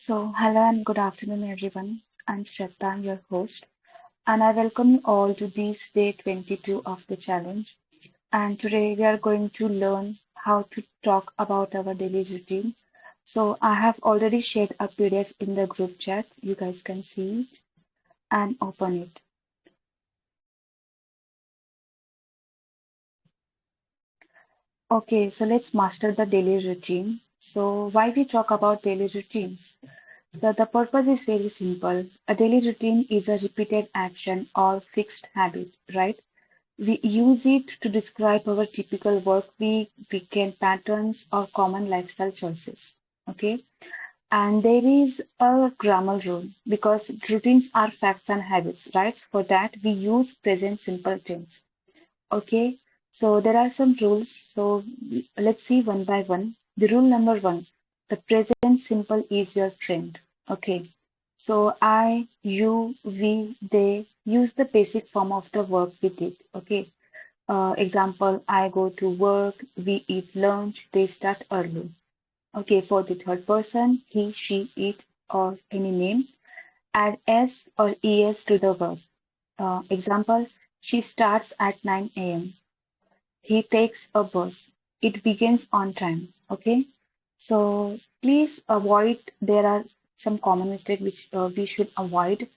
Hello and good afternoon, everyone. I'm Shraddha, I'm your host, and I welcome you all to this day 22 of the challenge. And today we are going to learn how to talk about our daily routine. So, I have already shared a PDF in the group chat. You guys can see it and open it. Okay, so let's master the daily routine. So, why we talk about daily routines? So, the purpose is very simple. A daily routine is a repeated action or fixed habit, right? We use it to describe our typical work week, weekend patterns, or common lifestyle choices. Okay. And there is a grammar rule because routines are facts and habits, right? For that, we use present simple tense. Okay. So there are some rules. So let's see one by one. The rule number one, the present simple is your friend. Okay. So I, you, we, they use the basic form of the verb we did. Okay. Example, I go to work, we eat lunch, they start early. Okay, for the third person, he, she, it, or any name, add s or es to the verb. Example, she starts at 9 a.m. He takes a bus. It begins on time. Okay, so please avoid, there are some common mistakes which we should avoid.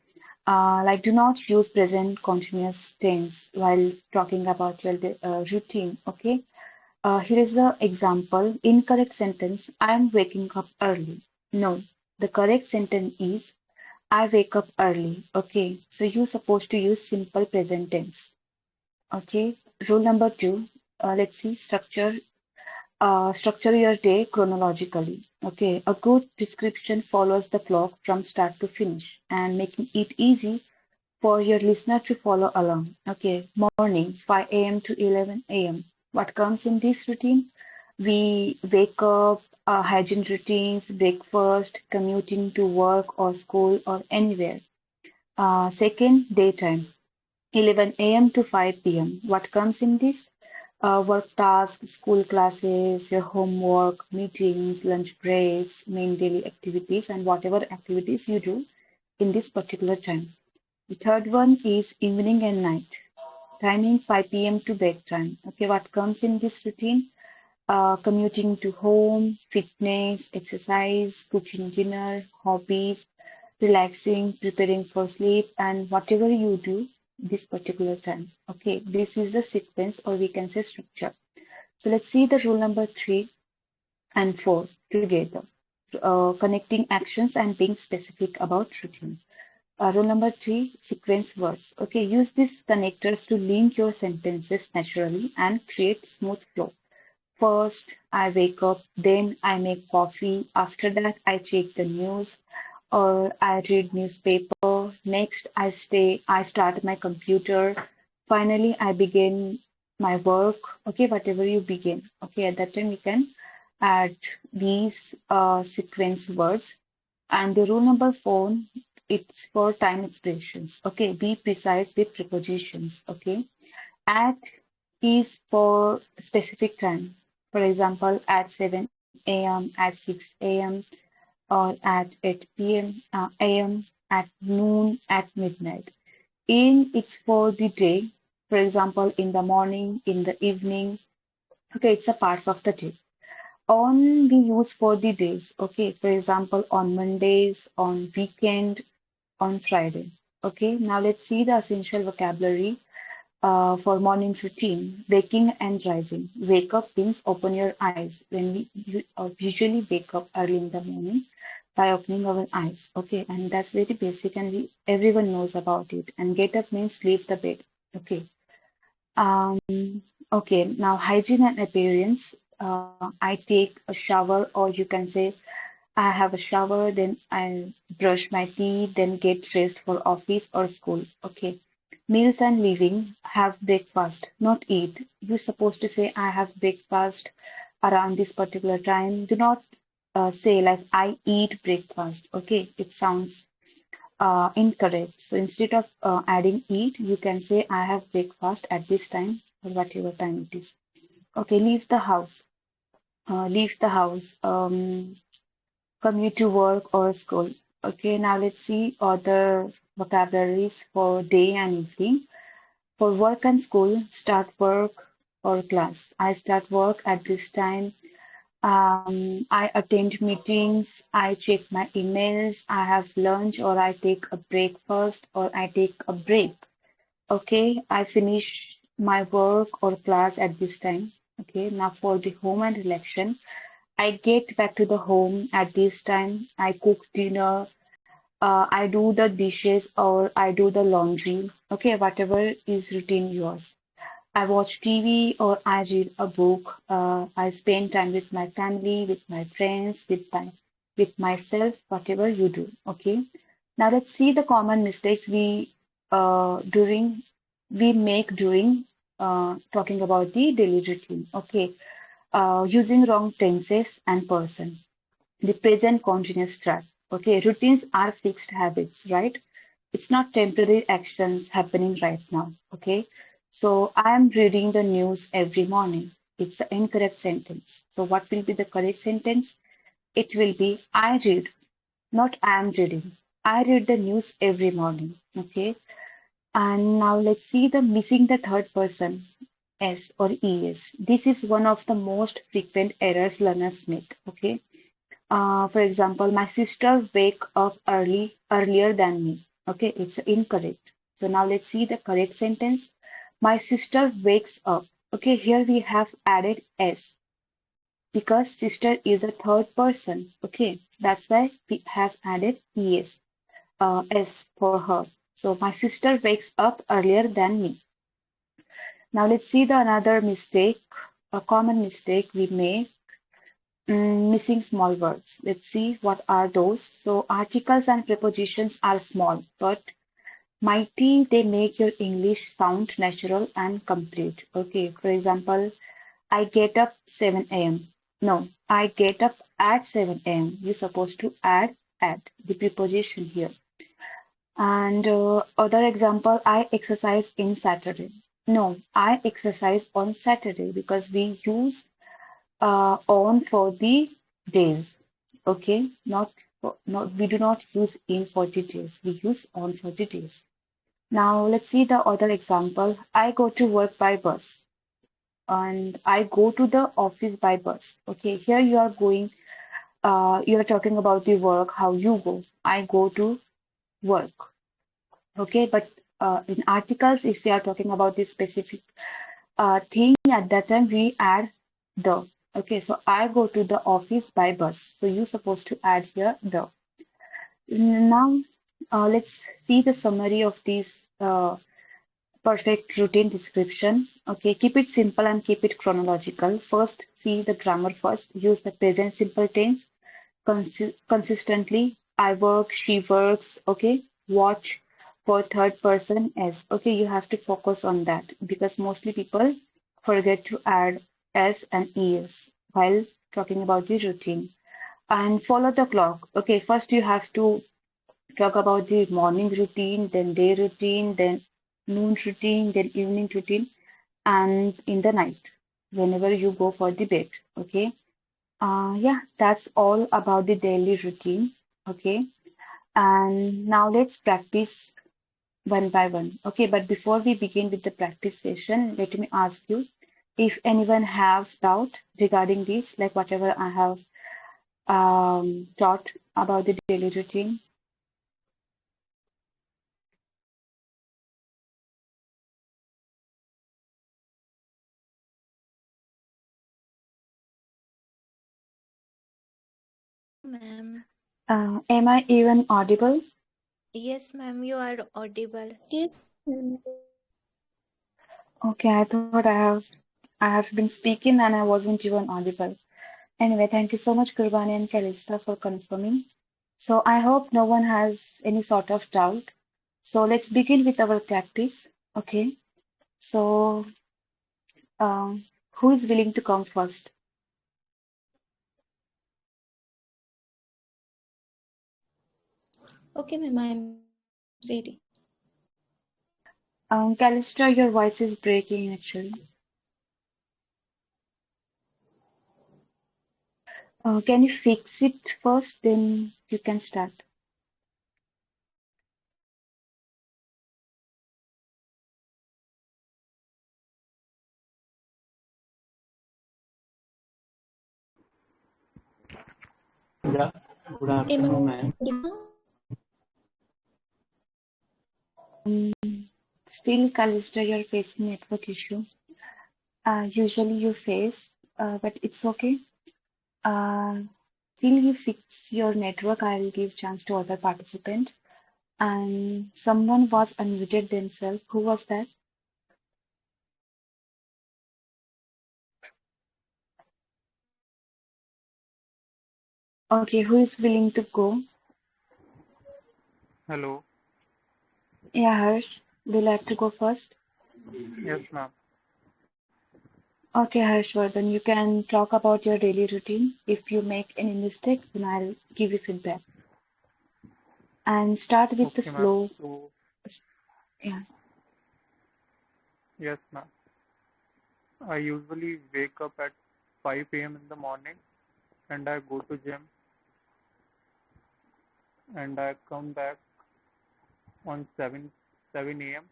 Like, do not use present continuous tense while talking about your routine. Okay. Here is the example. Incorrect sentence. I am waking up early. No, the correct sentence is I wake up early. Okay. So you're supposed to use simple present tense. Okay. Rule number two. Let's see. Structure your day chronologically. Okay. A good prescription follows the clock from start to finish and making it easy for your listener to follow along. Okay, morning 5 a.m. to 11 a.m. What comes in this routine? We wake up, hygiene routines, breakfast, commuting to work or school or anywhere. Second, daytime 11 a.m. to 5 p.m. What comes in this? Work tasks, school classes, your homework, meetings, lunch breaks, main daily activities, and whatever activities you do in this particular time. The third one is evening and night, timing 5 p.m. to bedtime. Okay, what comes in this routine? Commuting to home, fitness, exercise, cooking dinner, hobbies, relaxing, preparing for sleep, and whatever you do this particular time. Okay, this is the sequence, or we can say structure. So let's see the rule number three and four together. Connecting actions and being specific about routine. Rule number three, sequence words. Okay, use these connectors to link your sentences naturally and create smooth flow. First, I wake up, then I make coffee. After that, I check the news or I read newspaper. Next, I start my computer. Finally, I begin my work. Okay, whatever you begin. Okay, at that time you can add these sequence words. And the rule number four, it's for time expressions. Okay, be precise with prepositions. Okay, at is for specific time. For example, at 7 a.m., at 6 a.m., or at 8 p.m. A.m., at noon, at midnight. In it's for the day. For example, in the morning, in the evening. Okay, it's a part of the day. On we use for the days. Okay, for example, on Mondays, on weekend, on Friday. Okay, now let's see the essential vocabulary for morning routine. Waking and rising. Wake up means open your eyes. When we usually wake up early in the morning by opening our eyes. Okay, and that's very basic, and everyone knows about it. And get up means leave the bed. Okay. Um, okay, now hygiene and appearance. I take a shower, or you can say I have a shower, then I brush my teeth, then get dressed for office or school. Okay. Meals and living, have breakfast, not eat. You're supposed to say I have breakfast around this particular time. Do not say like I eat breakfast. Okay, it sounds incorrect. So instead of adding eat, you can say I have breakfast at this time or whatever time it is. Okay, leave the house. Leave the house. commute to work or school. Okay, now let's see other vocabularies for day and evening. For work and school, start work or class. I start work at this time. I attend meetings, I check my emails, I have lunch or I take a breakfast or I take a break. Okay, I finish my work or class at this time. Okay, now for the home and relaxation, I get back to the home at this time. I cook dinner, I do the dishes or I do the laundry. Okay, whatever is routine yours. I watch TV or I read a book. I spend time with my family, with my friends, with myself, whatever you do. Okay. Now let's see the common mistakes during we make during talking about the daily routine. Okay. Using wrong tenses and person. The present continuous track. Okay. Routines are fixed habits, right? It's not temporary actions happening right now. Okay. So I am reading the news every morning. It's the incorrect sentence. So what will be the correct sentence? It will be I read, not I am reading. I read the news every morning. Okay. And now let's see the missing the third person, S or ES. This is one of the most frequent errors learners make. Okay. For example, my sister wake up earlier than me. Okay, it's incorrect. So now let's see the correct sentence. My sister wakes up. Okay, here we have added S because sister is a third person. Okay, that's why we have added S for her. So my sister wakes up earlier than me. Now let's see the another mistake, a common mistake we make. Missing small words. Let's see what are those. So articles and prepositions are small, but mighty, they make your English sound natural and complete. Okay, for example, I get up 7 a.m. No, I get up at 7 a.m. You're supposed to add at the preposition here. And other example, I exercise in Saturday. No, I exercise on Saturday because we use on for the days. Okay, not we do not use in for the days. We use on for the days. Now let's see the other example. I go to work by bus and I go to the office by bus. Okay, here you are going. You are talking about the work, how you go. I go to work. Okay, but in articles, if we are talking about this specific thing, at that time we add the. Okay, so I go to the office by bus. So you're supposed to add here the. Now, let's see the summary of this perfect routine description. Okay, keep it simple and keep it chronological. First, see the grammar first. Use the present simple tense consistently. I work, she works. Okay, watch for third person s. Okay, you have to focus on that because mostly people forget to add s and es while talking about the routine. And follow the clock. Okay, first you have to talk about the morning routine, then day routine, then noon routine, then evening routine, and in the night, whenever you go for the bed. Okay. Yeah, that's all about the daily routine. Okay. And now let's practice one by one. Okay. But before we begin with the practice session, let me ask you if anyone have doubt regarding this, like whatever I have taught about the daily routine. No, ma'am. Am I even audible? Yes, ma'am, you are audible. Yes, ma'am. Okay, I have been speaking and I wasn't even audible. Anyway, thank you so much, Kurbani and Kalista, for confirming. So I hope no one has any sort of doubt. So let's begin with our practice. Okay. So who is willing to come first? Okay, ma'am, I'm ready. Calista, your voice is breaking actually. Can you fix it first? Then you can start. Yeah, good Am I afternoon, ma'am. audible? Still, Calista, you're facing network issue. Usually you face, but it's okay. Uh, Till you fix your network, I'll give chance to other participants. And someone was unmuted themselves. Who was that? Okay, who is willing to go? Hello. Yeah, Harsh, would you like to go first? Yes, ma'am. Okay, Harshvardhan, you can talk about your daily routine. If you make any mistake, then I'll give you feedback. And start with the Okay, ma'am. slow. So, Yeah. yes, ma'am. I usually wake up at 5 a.m. in the morning and I go to gym and I come back on 7 a.m.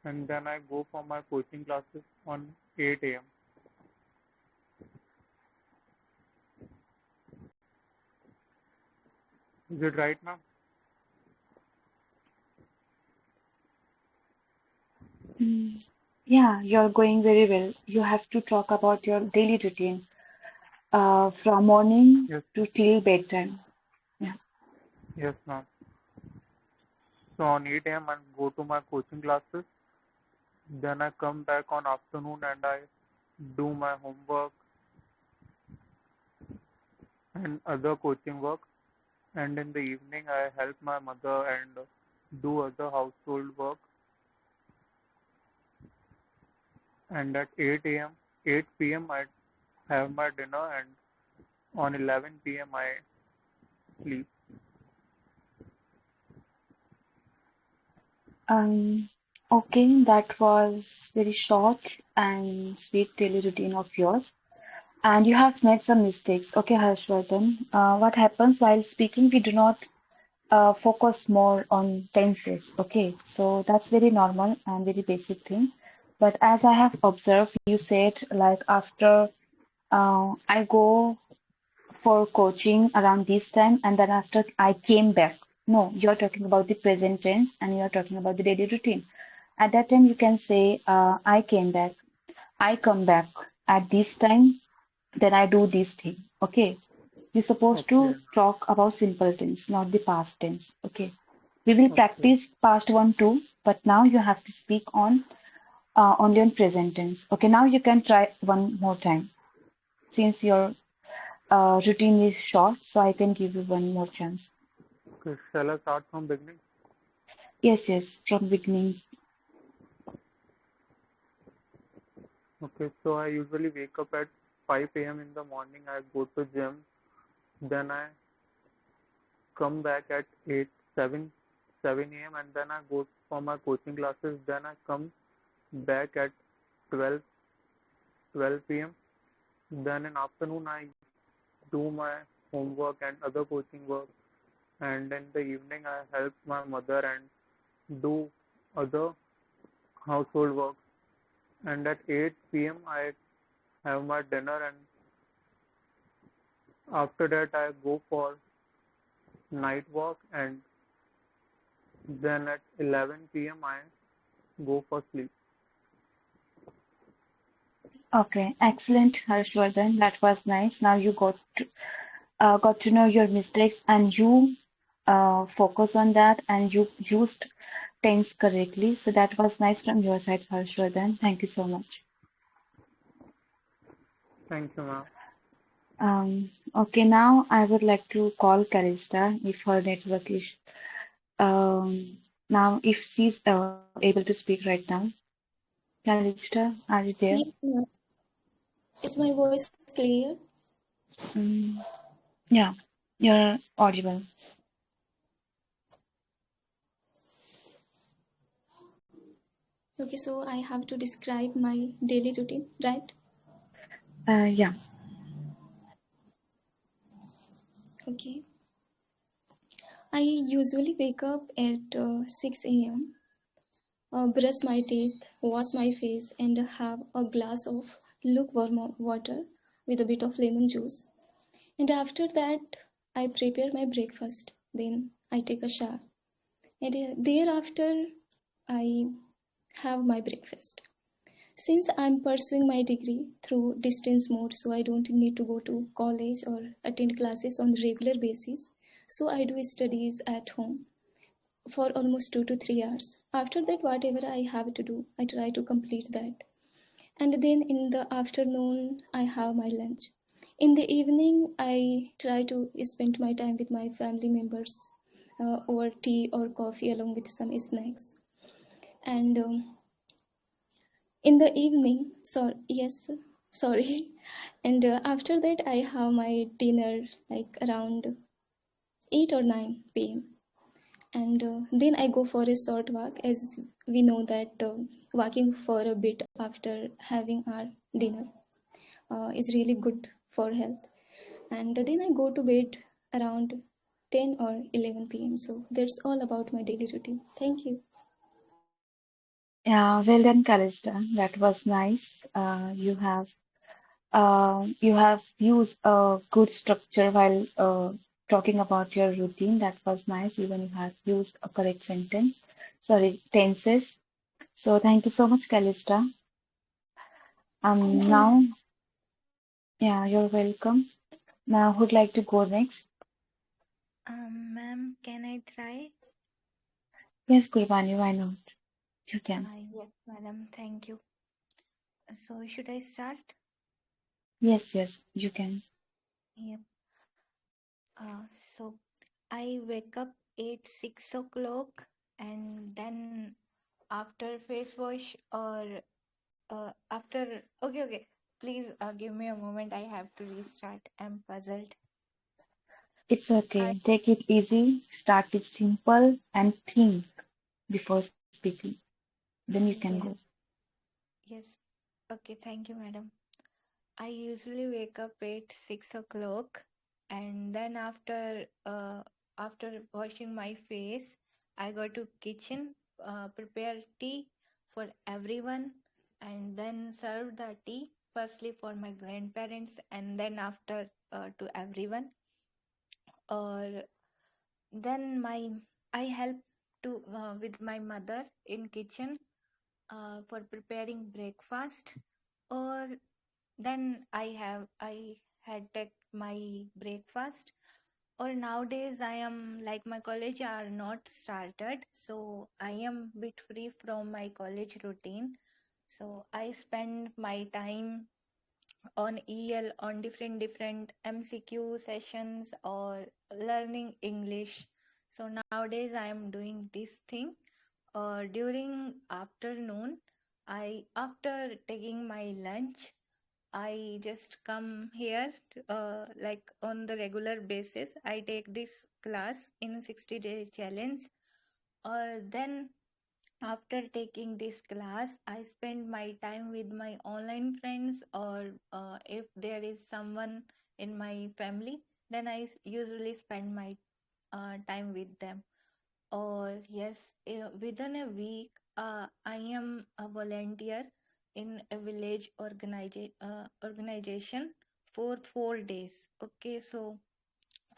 and then I go for my coaching classes on 8 a.m. Is it right, ma'am? Mm, yeah, you're going very well. You have to talk about your daily routine, from morning Yes, to ma'am. till bedtime. Yeah. Yes, ma'am. So on 8 a.m. I go to my coaching classes. Then I come back on afternoon and I do my homework and other coaching work. And in the evening I help my mother and do other household work. And at 8 p.m. I have my dinner, and on 11 p.m. I sleep. Um, okay, that was very short and sweet daily routine of yours. And you have made some mistakes. Okay, Harshvardhan. What happens while speaking, we do not focus more on tenses. Okay, so that's very normal and very basic thing. But as I have observed, you said like after I go for coaching around this time and then after I came back. No, you're talking about the present tense and you're talking about the daily routine. At that time, you can say, I came back, I come back at this time, then I do this thing. Okay. You're supposed Okay, to talk about simple tense, not the past tense. Okay. We will okay, practice past one too, but now you have to speak on only on present tense. Okay. Now you can try one more time since your routine is short, so I can give you one more chance. okay. Shall I start from beginning? Yes, yes, from beginning. Okay, so I usually wake up at 5 a.m. in the morning. I go to gym, then I come back at 8, 7 a.m. and then I go for my coaching classes. Then I come back at 12, 12 p.m. Then in afternoon I do my homework and other coaching work. And in the evening I help my mother and do other household work. And at 8 p.m. I have my dinner, and after that I go for night walk, and then at 11 p.m. I go for sleep. Okay, excellent, Harshvardhan. That was nice. Now you got to know your mistakes and you focus on that and you used tense correctly. So that was nice from your side, Harshvardhan. Thank you so much. Thank you, ma'am. Okay, now I would like to call Calista if her network is now if she's able to speak right now. Calista, are you there? Yes, ma'am. Is my voice clear? Mm, yeah, you're audible. Okay, so I have to describe my daily routine, right? Yeah. Okay. I usually wake up at 6 a.m., brush my teeth, wash my face, and have a glass of lukewarm water with a bit of lemon juice. And after that, I prepare my breakfast. Then I take a shower. And thereafter, I have my breakfast. Since I'm pursuing my degree through distance mode, so I don't need to go to college or attend classes on regular basis. So I do studies at home for almost 2 to 3 hours. After that, whatever I have to do, I try to complete that. And then in the afternoon, I have my lunch. In the evening, I try to spend my time with my family members over tea or coffee along with some snacks. And in the evening, sorry, and after that, I have my dinner like around 8 or 9 p.m. And then I go for a short walk, as we know that walking for a bit after having our dinner is really good for health. And then I go to bed around 10 or 11 p.m. So that's all about my daily routine. Thank you. Yeah, well done, Kalista. That was nice. You have used a good structure while talking about your routine. That was nice. Even you have used a correct sentence, sorry, tenses. So thank you so much, Kalista. Thank you, Now, ma'am. yeah, you're welcome. Now, who'd like to go next? Ma'am, can I try? Yes, Gurbani, why not? You can. Yes, madam. Thank you. So, should I start? Yes, yes, you can. Yep. So I wake up at 6 o'clock, and then after face wash or okay. Please give me a moment. I have to restart. I'm puzzled. It's I okay. Take it easy. Start it simple and think before speaking. Then you can go. Yes, yes. Okay, thank you, madam. I usually wake up at 6 o'clock, and then after washing my face, I go to kitchen, prepare tea for everyone, and then serve the tea firstly for my grandparents, and then after to everyone. Or then I help to with my mother in kitchen for preparing breakfast, or then I had take my breakfast. Or nowadays I am like my college are not started, so I am bit free from my college routine. So I spend my time on EL on different MCQ sessions or learning English. So nowadays I am doing this thing. During afternoon, I after taking my lunch, I just come here like on the regular basis. I take this class in 60-day challenge. Then after taking this class, I spend my time with my online friends, or if there is someone in my family, then usually spend my time with them. Or yes, within a week, I am a volunteer in a village organization for 4 days. Okay, so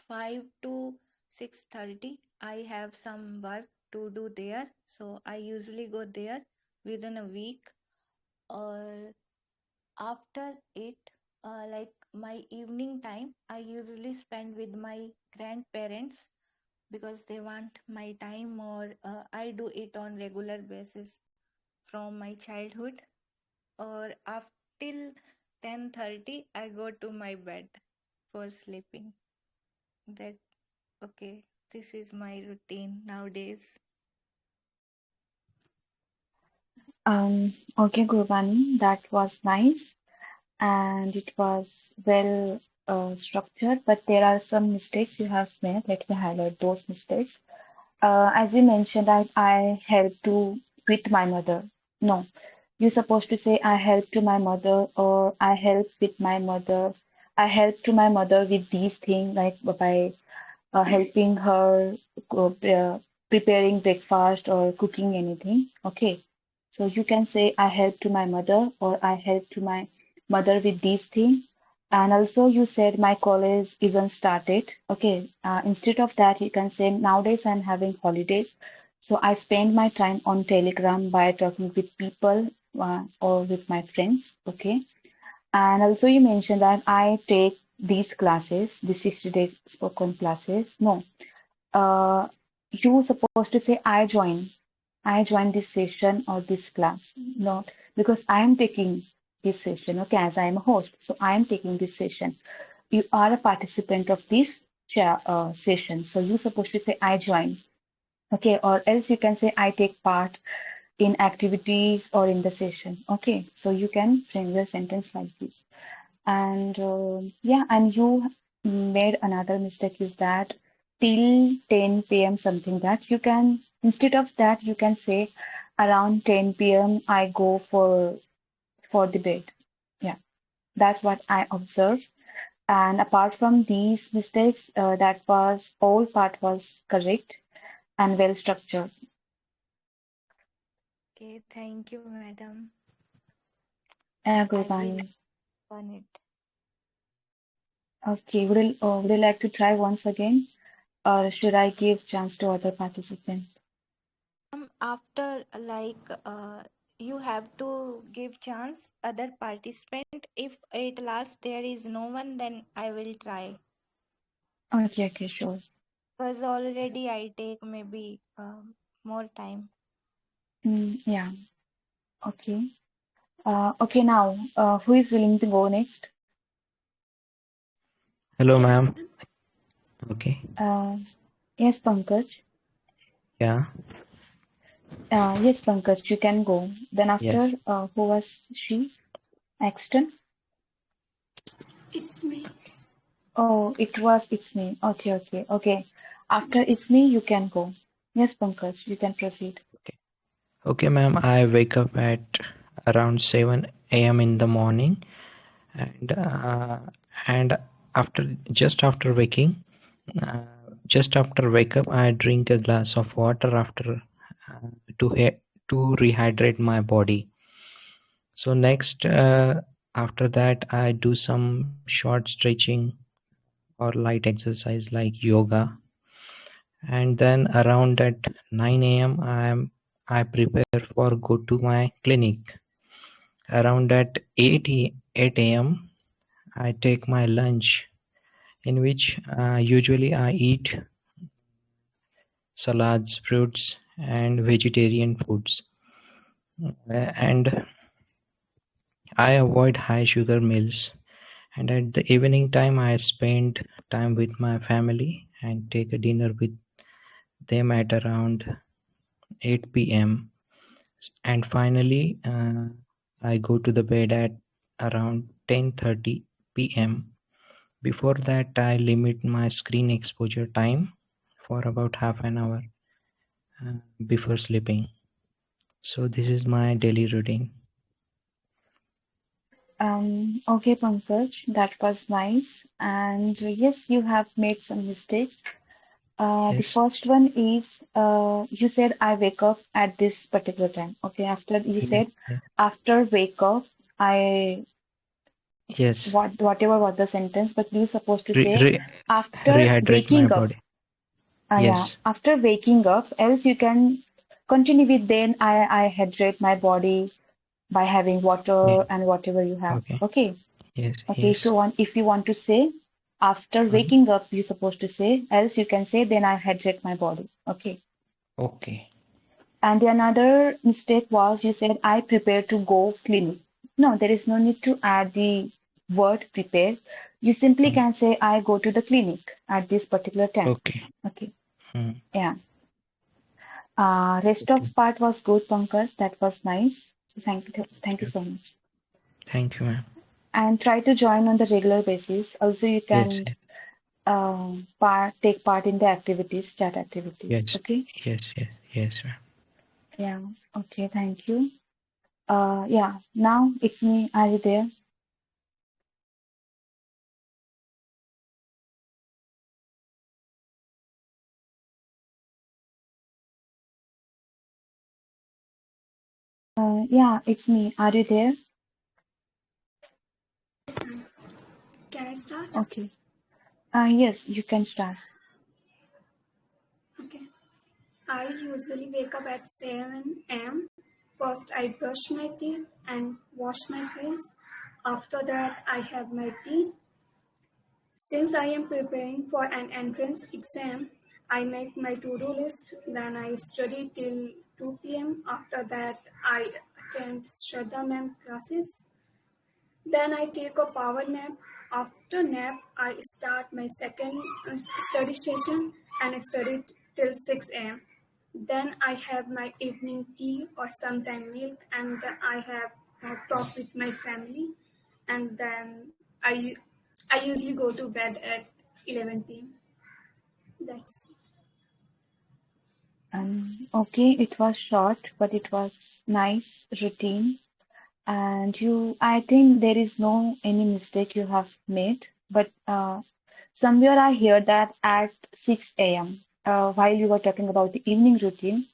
5 to 6:30, I have some work to do there. So I usually go there within a week. Or after it, like my evening time, I usually spend with my grandparents because they want my time, or I do it on regular basis from my childhood. Or after till 10:30, I go to my bed for sleeping. That okay, this is my routine nowadays. Okay, Gurbani, that was nice and it was well structured, but there are some mistakes you have made. Let me highlight those mistakes. As you mentioned, I help to with my mother. No, you're supposed to say I help to my mother or I help with my mother I help to my mother with these things, like by helping her preparing breakfast or cooking anything. Okay. So you can say I help to my mother or I help to my mother with these things. And also you said my college isn't started. Okay. Instead of that, you can say nowadays I'm having holidays. So I spend my time on Telegram by talking with people or with my friends. Okay. And also you mentioned that I take these classes, the 60-day spoken classes. No, uh, you supposed to say I join this session or this class. No, because I am taking this session. Okay, as I am a host, so I am taking this session. You are a participant of this session, so you supposed to say I join. Okay, or else you can say I take part in activities or in the session. Okay, so you can frame your sentence like this. And yeah, and you made another mistake is that till 10 p.m. something that you can, instead of that, you can say around 10 p.m. I go for the bed. Yeah, that's what I observed. And apart from these mistakes, that was all part was correct and well structured. Okay, thank you, madam. I will Gurbani. on it. Okay, would you like to try once again, or should I give chance to other participants? After you have to give chance other participant. If at last there is no one, then I will try. Okay, okay, sure. Because already I take maybe more time. Yeah, okay. Okay, now, who is willing to go next? Hello, Can ma'am. Okay. Yes, Pankaj. Yeah. Yes, Pankaj, you can go. Then after, Yes. who was she? Axton? it's me? Oh, it's me. Okay, okay, okay. After Yes. it's me, you can go. Yes, Pankaj, you can proceed. Okay. Okay, ma'am. I wake up at around 7 a.m. in the morning, and and after waking, uh, just after wake up, I drink a glass of water after to to rehydrate my body. So next, after that, I do some short stretching or light exercise like yoga, and then around at 9 a.m. I prepare for go to my clinic. Around at 8 a.m. I take my lunch, in which usually I eat salads, fruits, and vegetarian foods. And I avoid high sugar meals. And at the evening time, I spend time with my family and take a dinner with them at around 8 p.m. And finally, I go to the bed at around 10:30 p.m. Before that, I limit my screen exposure time for about half an hour before sleeping. So this is my daily routine. Okay, Pankaj, that was nice. And yes, you have made some mistakes. The Yes, first one is you said I wake up at this particular time. Okay, after you yes, said yes, after wake up, I yes. whatever was the sentence, but you supposed to Re- say re- after rehydrate my waking up. body. Yeah, Yes. after waking up, else you can continue with then I hydrate my body by having Yeah. water and whatever you have. Okay. Okay. Yes. Okay, Yes. if you want to say after Mhm. waking up, you're supposed to say, else you can say, then I hydrate my body. Okay. Okay. And the another mistake was you said, I prepare to go clinic. No, there is no need to add the word prepare. You simply Mhm. can say, I go to the clinic at this particular time. Okay. Okay. Mhm. Yeah. Rest Okay. of part was good, Pankaj. That was nice. Thank you Okay. so much. Thank you, ma'am. And try to join on the regular basis. Also, you Yes. can take part in the activities, chat activities. Yes. Okay. Yes. Yes. Yes, ma'am. Yeah. Okay. Thank you. Yeah. Now it's me. Are you there? Yeah, it's me. Are you there? Yes, ma'am. Can I start? Okay. Yes, you can start. Okay. I usually wake up at 7 am. First, I brush my teeth and wash my face. After that, I have my tea. Since I am preparing for an entrance exam, I make my to-do list. Then I study till 2 p.m. After that, I attend Shraddha ma'am classes. Then I take a power nap. After nap, I start my second study session and I study till 6 a.m. Then I have my evening tea or sometime milk, and I have a talk with my family, and then I usually go to bed at 11 p.m. That's Okay, it was short, but it was nice routine. And I think there is no any mistake you have made. But somewhere I hear that at 6 a.m. While you were talking about the evening routine.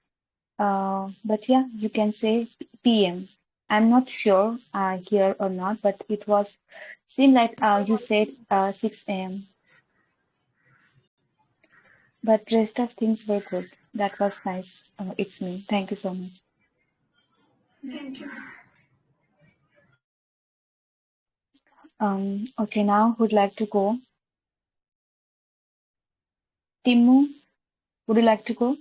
But yeah, you can say PM. I'm not sure here or not, but it was seemed like you said 6 a.m. But rest of things were good. That was nice. It's me. Thank you so much. thank you. Okay, now who'd like to go? Timmu, would you like to go?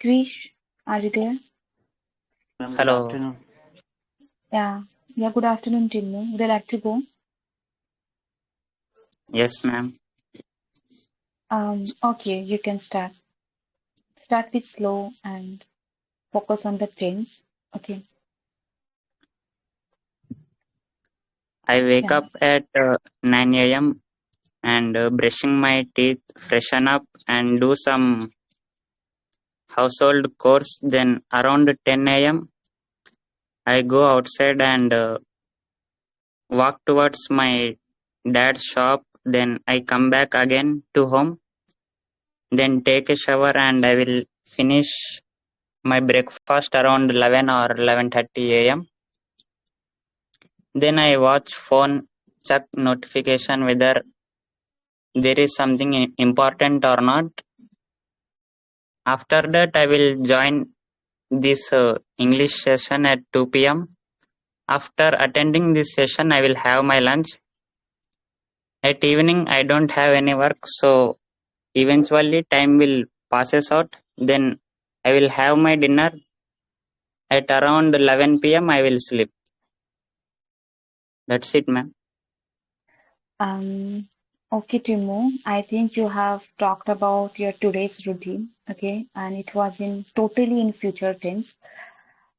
Krish, are you there? Ma'am, good Hello. afternoon. Yeah. Yeah, good afternoon, Timmu. Would you like to go? Yes, ma'am. Okay, you can start. Start with slow and focus on the tense. Okay. I wake Yeah. up at 9 a.m. and brushing my teeth, freshen up, and do some household chores. Then around 10 a.m., I go outside and walk towards my dad's shop. Then I come back again to home. Then take a shower and I will finish my breakfast around 11 or 11:30 a.m. Then I watch phone, check notification whether there is something important or not. After that, I will join this English session at 2 p.m. After attending this session, I will have my lunch. At evening, I don't have any work, so eventually time will passes out. Then I will have my dinner. At around 11 p.m., I will sleep. That's it, ma'am. Um, okay, Timo, I think you have talked about your today's routine, okay, and it was in totally in future tense.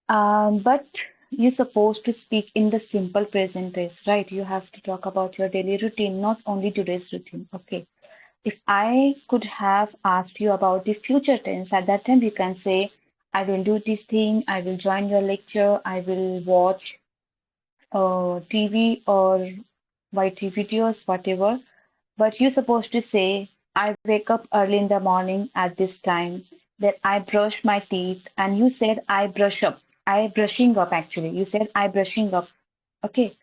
But you're supposed to speak in the simple present tense, right? You have to talk about your daily routine, not only today's routine. Okay. If I could have asked you about the future tense, at that time you can say, I will do this thing, I will join your lecture, I will watch TV or YT videos, whatever. But you're supposed to say, I wake up early in the morning at this time, that I brush my teeth, and you said I brush up. I brushing up actually. You said I brushing up. Okay.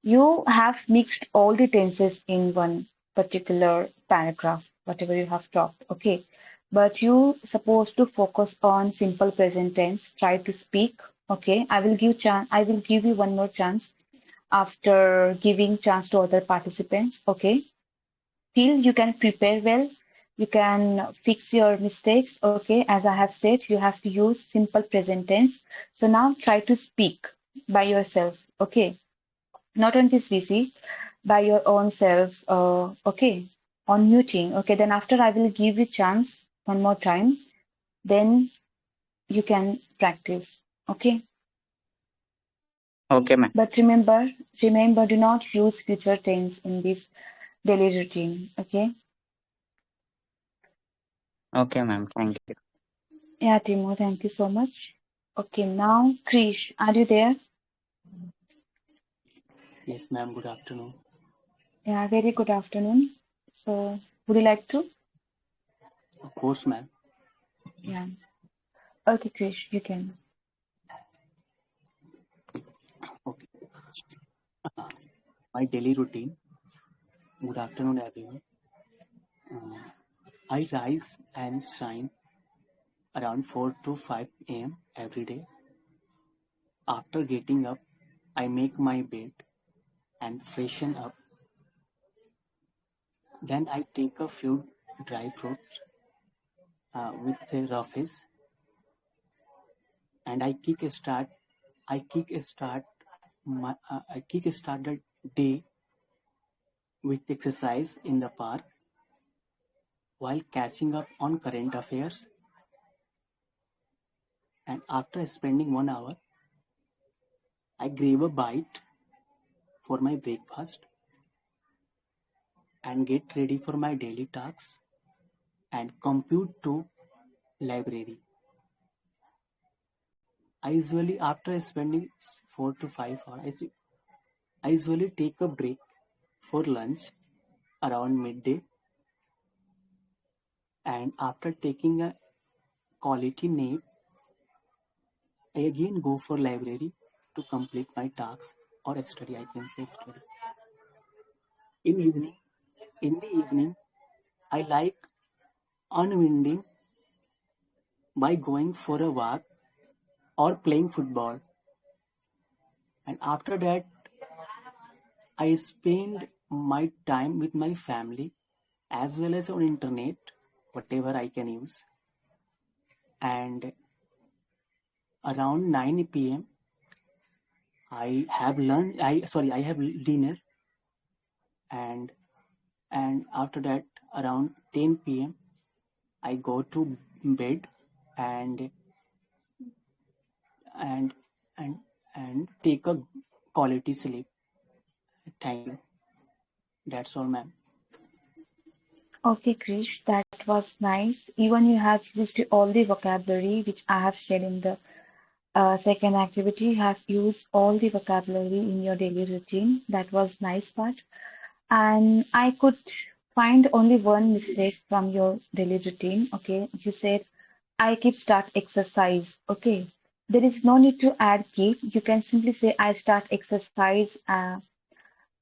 You have mixed all the tenses in one particular paragraph, whatever you have talked. Okay. But you supposed to focus on simple present tense. Try to speak. Okay. I will give you one more chance after giving chance to other participants. Okay. Till you can prepare well, you can fix your mistakes. Okay, as I have said, you have to use simple present tense. So now try to speak by yourself. Okay, not on this VC, by your own self. Okay, on muting. Okay, then after I will give you chance one more time. Then you can practice. Okay, Okay, ma'am. but remember, do not use future tense in this daily routine. Okay. Okay, ma'am. Thank you. Yeah, Timo, thank you so much. Okay, now, Krish, are you there? Yes, ma'am, good afternoon. Yeah, very good afternoon. So, would you like to? Of course, ma'am. Yeah. Okay, Krish, you can. Okay. My daily routine. Good afternoon, everyone. Uh, I rise and shine around 4 to 5 a.m. every day. After getting up, I make my bed and freshen up. Then I take a few dry fruits with the roughage, and I kick start the day with exercise in the park while catching up on current affairs. And after spending 1 hour, I grab a bite for my breakfast and get ready for my daily tasks and compute to library. I usually after spending 4 to 5 hours, I usually take a break for lunch around midday, and after taking a quality nap, I again go for library to complete my tasks or study. I can say study. In evening, in the evening, I like unwinding by going for a walk or playing football. And after that, I spend my time with my family as well as on internet, whatever I can use. And around 9 p.m., I have lunch. I have dinner, and after that, around 10 p.m., I go to bed and and and and take a quality sleep. Thank you. That's all, ma'am. Okay, Krish, that was nice. Even you have used all the vocabulary which I have shared in the second activity. You have used all the vocabulary in your daily routine. That was nice part. And I could find only one mistake from your daily routine. Okay, you said I keep start exercise. Okay, there is no need to add keep. You can simply say I start exercise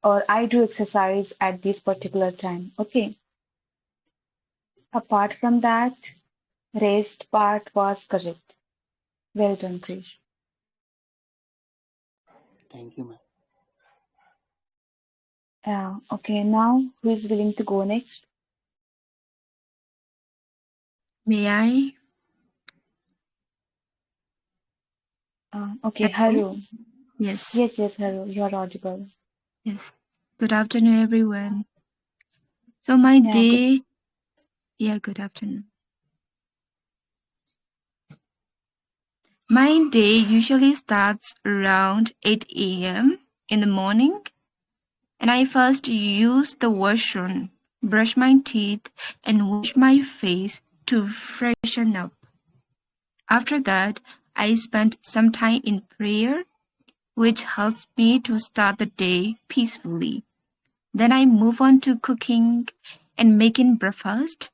or I do exercise at this particular time. Okay. Apart from that, rest part was correct. Well done, Krish. Thank you, ma'am. Okay, now who is willing to go next? May I? Okay, Hello? Haru. Yes, Yes, Haru, you're audible. yes. Good afternoon, everyone. So my Yeah, good. day, yeah, good afternoon. My day usually starts around 8 a.m. in the morning, and I first use the washroom, brush my teeth, and wash my face to freshen up. After that, I spend some time in prayer, which helps me to start the day peacefully. Then I move on to cooking and making breakfast.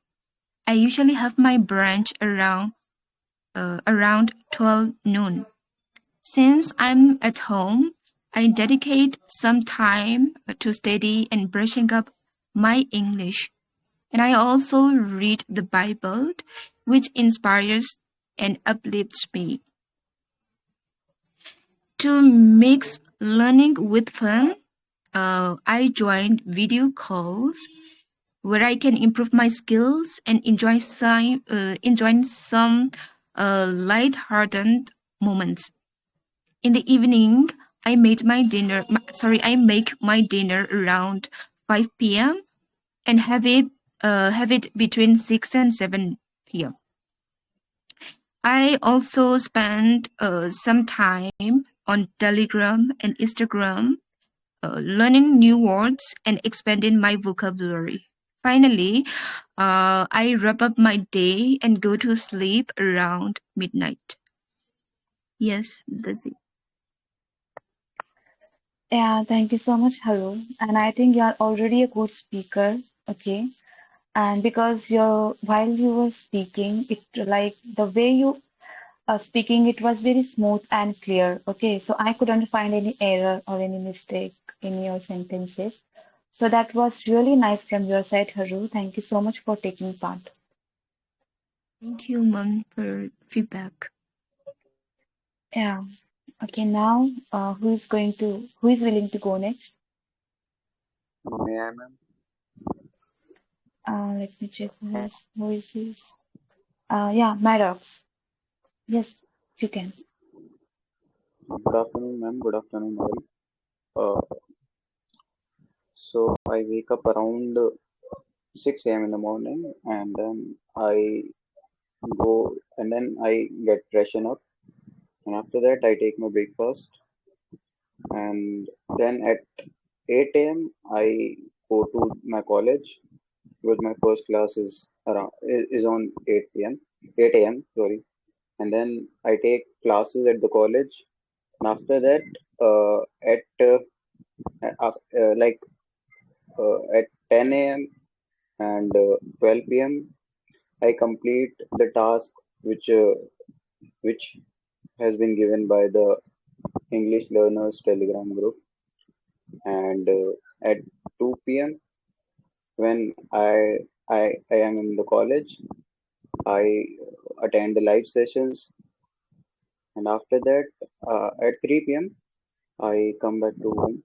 I usually have my brunch around 12 noon. Since I'm at home, I dedicate some time to study and brushing up my English. And I also read the Bible, which inspires and uplifts me. To mix learning with fun, I joined video calls where I can improve my skills and enjoy some light-hearted moments. In the evening, I make my dinner around 5 p.m. and have it between 6 and 7 p.m. I also spend some time on Telegram and Instagram learning new words and expanding my vocabulary. Finally, I wrap up my day and go to sleep around midnight. Yes, that's it. Yeah, thank you so much, Haru. And I think you are already a good speaker. Okay. And because while you were speaking, it like the way you speaking, it was very smooth and clear. Okay, so I couldn't find any error or any mistake in your sentences. So that was really nice from your side, Haru. Thank you so much for taking part. Thank you, Mom, for feedback. Yeah. Okay, now who is willing to go next? May I, ma'am? Let me check who is this. Yeah, Maddox. Yes, you can. Good afternoon, ma'am. Good afternoon, all. So I wake up around 6 a.m. in the morning, and then I go and then I get freshen up, and after that I take my breakfast, and then at 8 a.m. I go to my college because my first class is on 8 p.m. 8 a.m. Sorry, and then I take classes at the college, and after that, at like at 10 a.m. and 12 p.m. I complete the task which has been given by the English Learners Telegram group, and at 2 p.m. when I am in the college, I attend the live sessions, and after that, at 3 p.m. I come back to home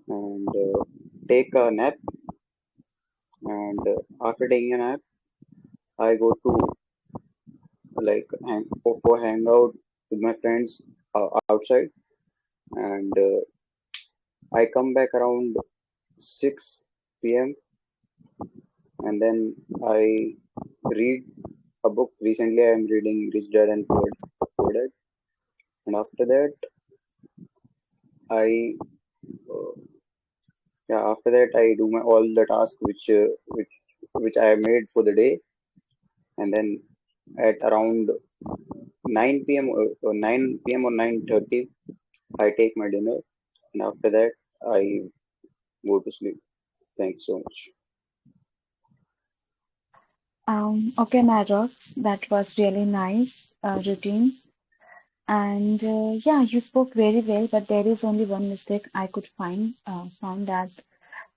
and take a nap, and after taking a nap, I go to for hangout with my friends outside, and I come back around 6 p.m. and then I read a book. Recently, I am reading Rich Dad and Poor Dad, and after that, I after that I do my all the tasks which I have made for the day, and then at around 9 p.m. or 9 p.m. or 9:30, I take my dinner, and after that I go to sleep. Thanks so much. Okay, Maddox, that was really nice routine. And yeah, you spoke very well, but there is only one mistake I could found that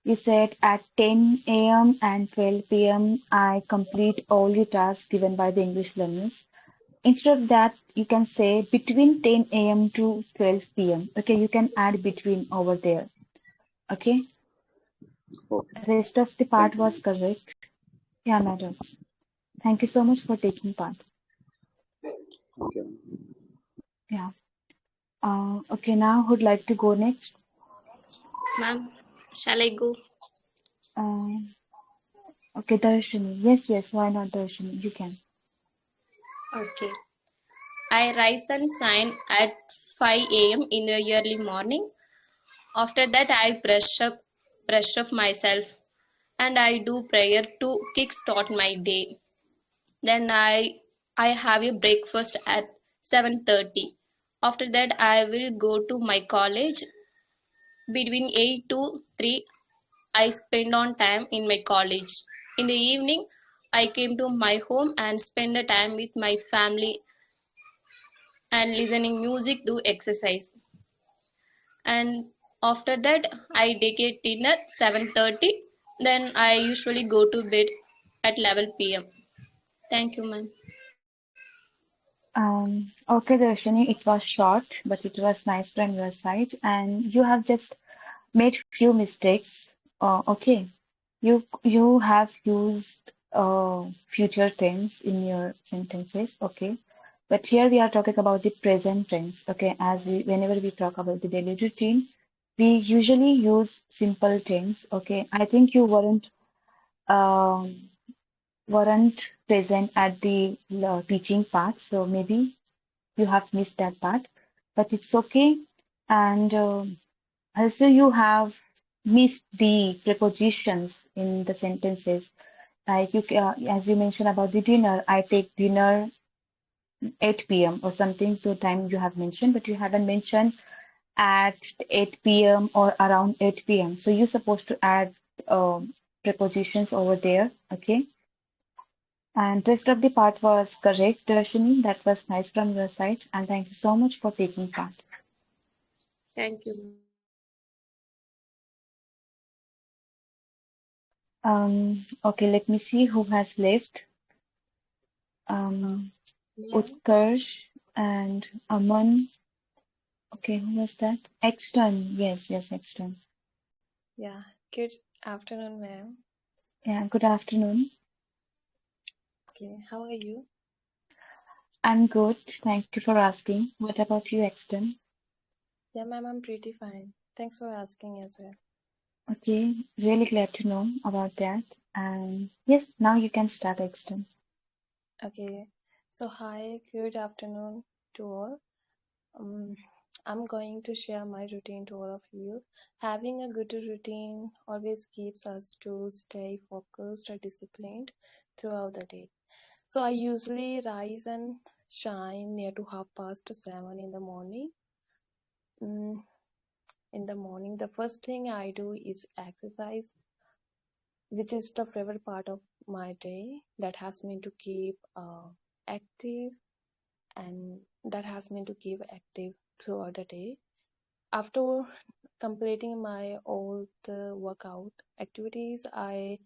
you said at 10 a.m. and 12 p.m. I complete all the tasks given by the English learners. Instead of that, you can say between 10 a.m. to 12 p.m. Okay, you can add between over there. Okay, Okay, rest of the part thank was you. correct. Yeah, Maddox. Thank you so much for taking part. Thank you. Yeah. Okay, now who'd like to go next? Ma'am, shall I go? Uh, okay, Darshini. Yes, yes, why not Darshini? You can. Okay. I rise and shine at 5 a.m. in the early morning. After that, I brush up myself, and I do prayer to kickstart my day. Then I have a breakfast at 7:30. After that, I will go to my college. Between 8 to 3, I spend on time in my college. In the evening, I came to my home and spend the time with my family and listening music to exercise. And after that, I take a dinner 7:30. Then I usually go to bed at 11 p.m. Thank you, ma'am. Okay, Darshini, it was short, but it was nice from your side, and you have just made few mistakes. Okay, you have used future tense in your sentences. Okay, but here we are talking about the present tense. Okay, whenever we talk about the daily routine, we usually use simple tense. Okay, I think you um, weren't present at the teaching part, so maybe you have missed that part, but it's okay. And also, you have missed the prepositions in the sentences. Like as you mentioned about the dinner, I take dinner 8 p.m. or something, the time you have mentioned, but you haven't mentioned at 8 p.m. or around 8 p.m. So you're supposed to add prepositions over there. Okay. And rest of the part was correct, Darshini. That was nice from your side. And thank you so much for taking part. Thank you. Okay, let me see who has left. Ma'am? Utkarsh and Aman. Okay, who was that? Exton. Yes, Exton. Yeah, good afternoon, ma'am. Yeah, good afternoon. Okay, how are you? I'm good. Thank you for asking. What about you, Exton? Yeah, ma'am, I'm pretty fine. Thanks for asking as well. Okay, really glad to know about that. And yes, now you can start, Exton. Okay, so hi, good afternoon to all. Um, I'm going to share my routine to all of you. Having a good routine always keeps us to stay focused or disciplined throughout the day. So I usually rise and shine near to 7:30 in the morning. In the morning, the first thing I do is exercise, which is the favorite part of my day that has me to keep active and that has me to keep active throughout the day. After completing my all the workout activities, I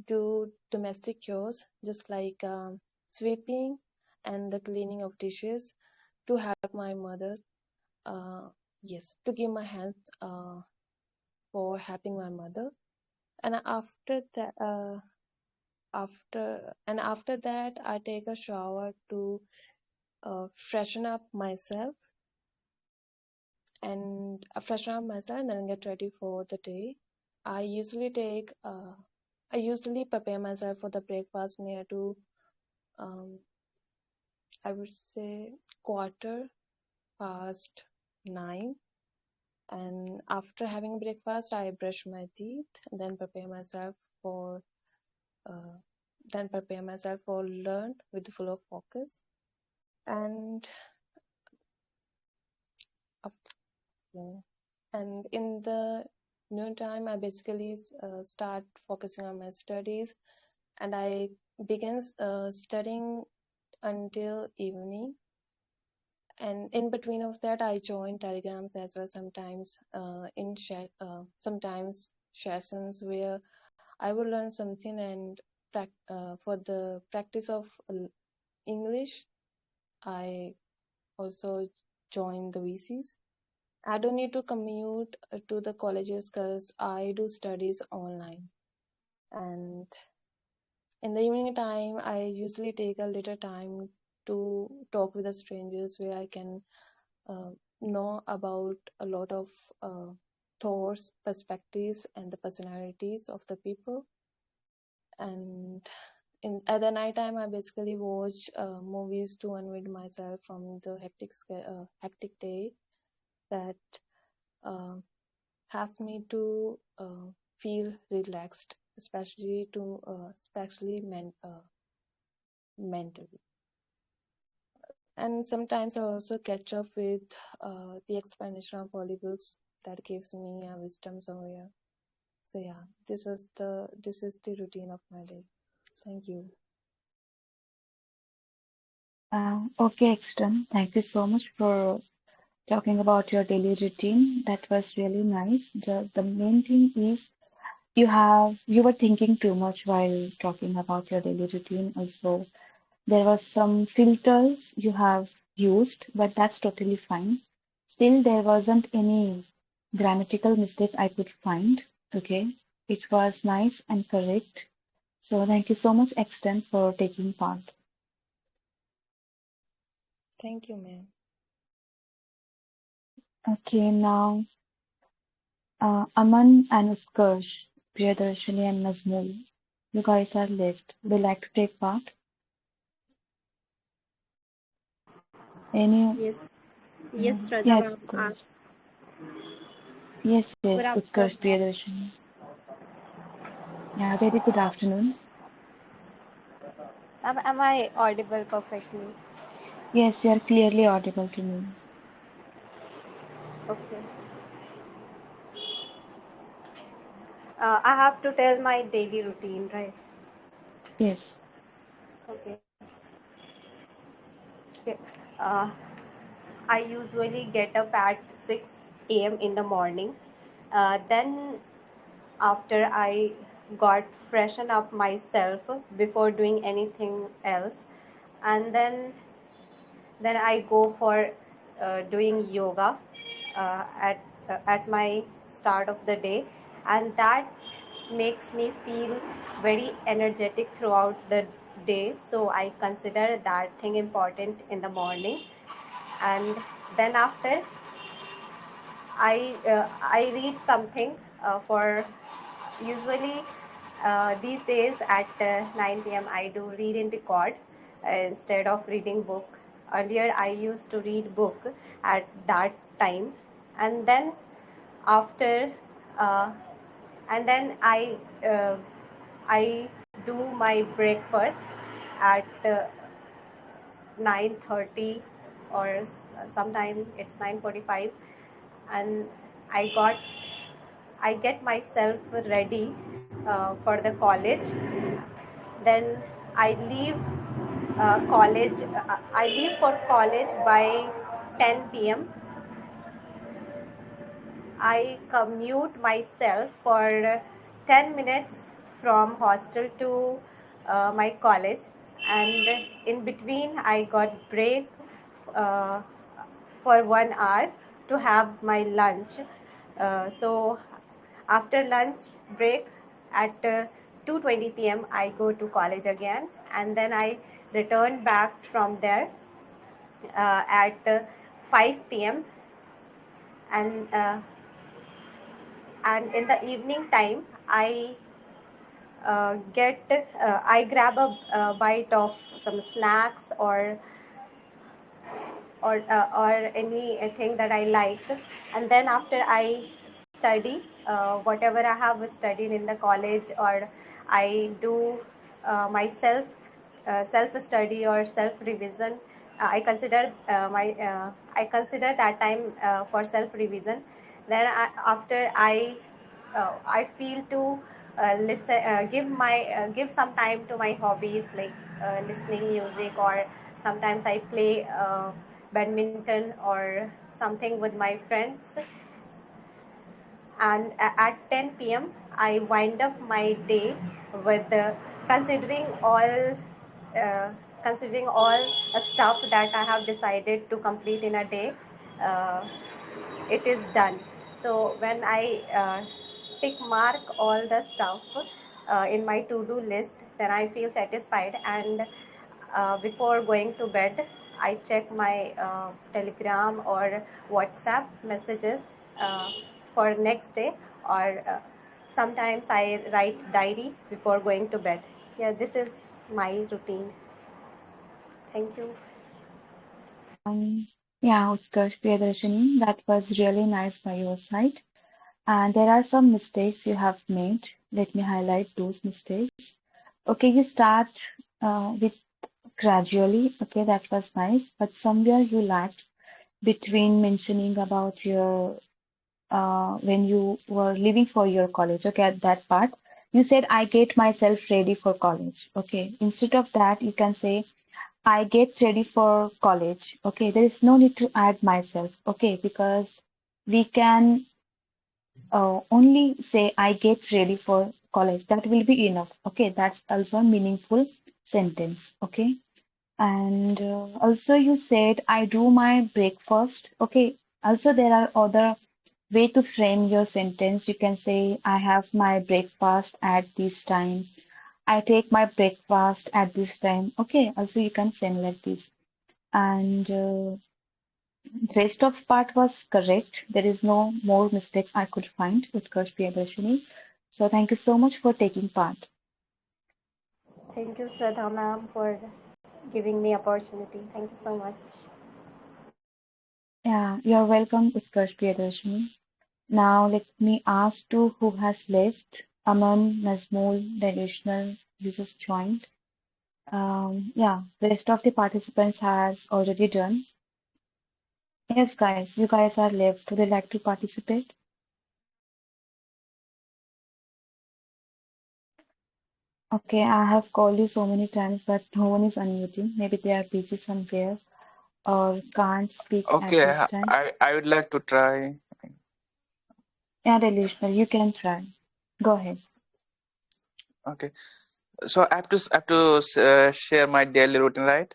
do domestic chores just like sweeping and the cleaning of dishes to help my mother. To give my hands for helping my mother. And after that, I take a shower to freshen up myself and then get ready for the day. I usually prepare myself for the breakfast near to I would say 9:15. And after having breakfast, I brush my teeth and then for prepare myself for learn with full of focus. And and in the noontime, I basically start focusing on my studies, and I begin studying until evening. And in between of that, I join telegrams as well. Sometimes sessions where I will learn something, and for the practice of English, I also join the VCs. I don't need to commute to the colleges because I do studies online. And in the evening time, I usually take a little time to talk with the strangers where I can know about a lot of thoughts, perspectives, and the personalities of the people. And at the night time, I basically watch movies to unwind myself from the hectic day that has me to feel relaxed, especially mentally. And sometimes I also catch up with the explanation of Hollywoods that gives me a wisdom somewhere. So yeah, this is the routine of my day. Thank you. Okay, Exton. Thank you so much for talking about your daily routine. That was really nice. The main thing is you were thinking too much while talking about your daily routine. Also, there was some filters you have used, but that's totally fine. Still, there wasn't any grammatical mistake I could find. Okay, it was nice and correct. So thank you so much, Exton, for taking part. Thank you, ma'am. Okay, now Aman and Utkarsh, Priyadarshini and Nazmul, you guys are left. Would you like to take part? Any? Yes, yes, Shraddha Yes, ma'am. Utkarsh. Yes, Good afternoon, Utkarsh, ma'am. Priyadarshini. Yeah, very good afternoon. Am I audible perfectly? Yes, you are clearly audible to me. Okay. I have to tell my daily routine, right? Yes. Okay. Okay. I usually get up at 6 a.m. in the morning. Then after I got freshen up myself before doing anything else, and then I go for doing yoga at my start of the day, and that makes me feel very energetic throughout the day. So I consider that thing important in the morning, and then after I read something for usually these days at 9 p.m. I do read in record instead of reading book. Earlier I used to read book at that time, and then after uh, and then uh, I do my breakfast at 9:30 or sometime it's 9:45, and I got I get myself ready for the college. Then I leave college. I leave for college by 10 p.m. I commute myself for 10 minutes from hostel to my college, and in between I got break uh, for 1 hour to have my lunch. So after lunch break at 2:20 p.m. I go to college again, and then I return back from there at 5 p.m. and and in the evening time I grab a bite of some snacks or anything that I like, and then after I study whatever I have studied in the college, or I do myself self study or self revision. I consider that time for self revision. Then after I feel to give some time to my hobbies, like listening music, or sometimes I play badminton or something with my friends. And at 10 p.m. I wind up my day with considering all uh, considering all stuff that I have decided to complete in a day. Uh, it is done. So when I tick mark all the stuff in my to-do list, then I feel satisfied. And before going to bed, I check my Telegram or WhatsApp messages for next day, or sometimes I write diary before going to bed. Yeah, this is my routine. Thank you. Yeah, Utkarsh, Priyadarshini, that was really nice by your side. And there are some mistakes you have made. Let me highlight those mistakes. Okay, you start with gradually. Okay, that was nice. But somewhere you lacked between mentioning about your when you were leaving for your college. Okay, at that part, you said, I get myself ready for college. Okay, instead of that, you can say, I get ready for college. Okay, there is no need to add myself. Okay, because we can only say I get ready for college. That will be enough. Okay, that's also a meaningful sentence. Okay, and also you said I do my breakfast. Okay, also there are other way to frame your sentence. You can say I have my breakfast at this time. I take my breakfast at this time. Okay, also you can frame like this. And rest of part was correct. There is no more mistake I could find with Utkarsh Priyadarshini. So thank you so much for taking part. Thank you, Shraddha ma'am, for giving me opportunity. Thank you so much. Yeah, you're welcome, Utkarsh Priyadarshini. Now let me ask to who has left. Aman, Nazmul, Additional, you just joined. Yeah, the rest of the participants has already done. Yes, guys, you guys are left. Would you like to participate? Okay, I have called you so many times, but no one is unmuting. Maybe they are busy somewhere or can't speak at Okay, this time. I would like to try. Yeah, Delusional, you can try. Go ahead. Okay, so I have to share my daily routine, right?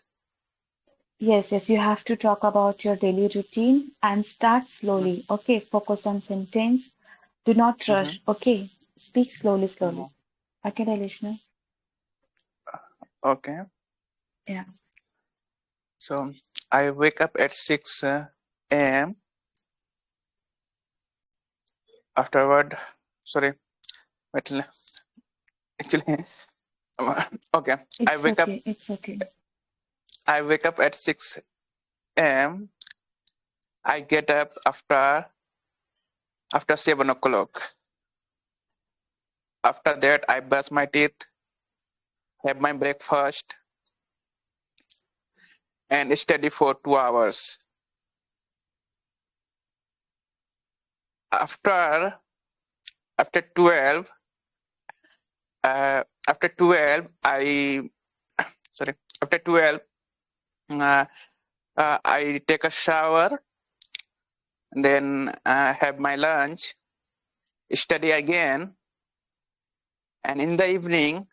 Yes, yes, you have to talk about your daily routine and start slowly. Okay, focus on sentence. Do not Mm-hmm. rush. Okay, speak slowly, slowly. Mm-hmm. Okay, Delusional. Okay, Yeah. so I wake up at 6 a.m. Afterward, sorry, wait, actually, okay, I It's wake up. okay. It's okay. I wake up at 6 a.m. I get up after 7 o'clock. After that, I brush my teeth, have my breakfast, and study for 2 hours. After after 12, after 12, I sorry. After 12, uh, I take a shower, then have my lunch, study again, and in the evening,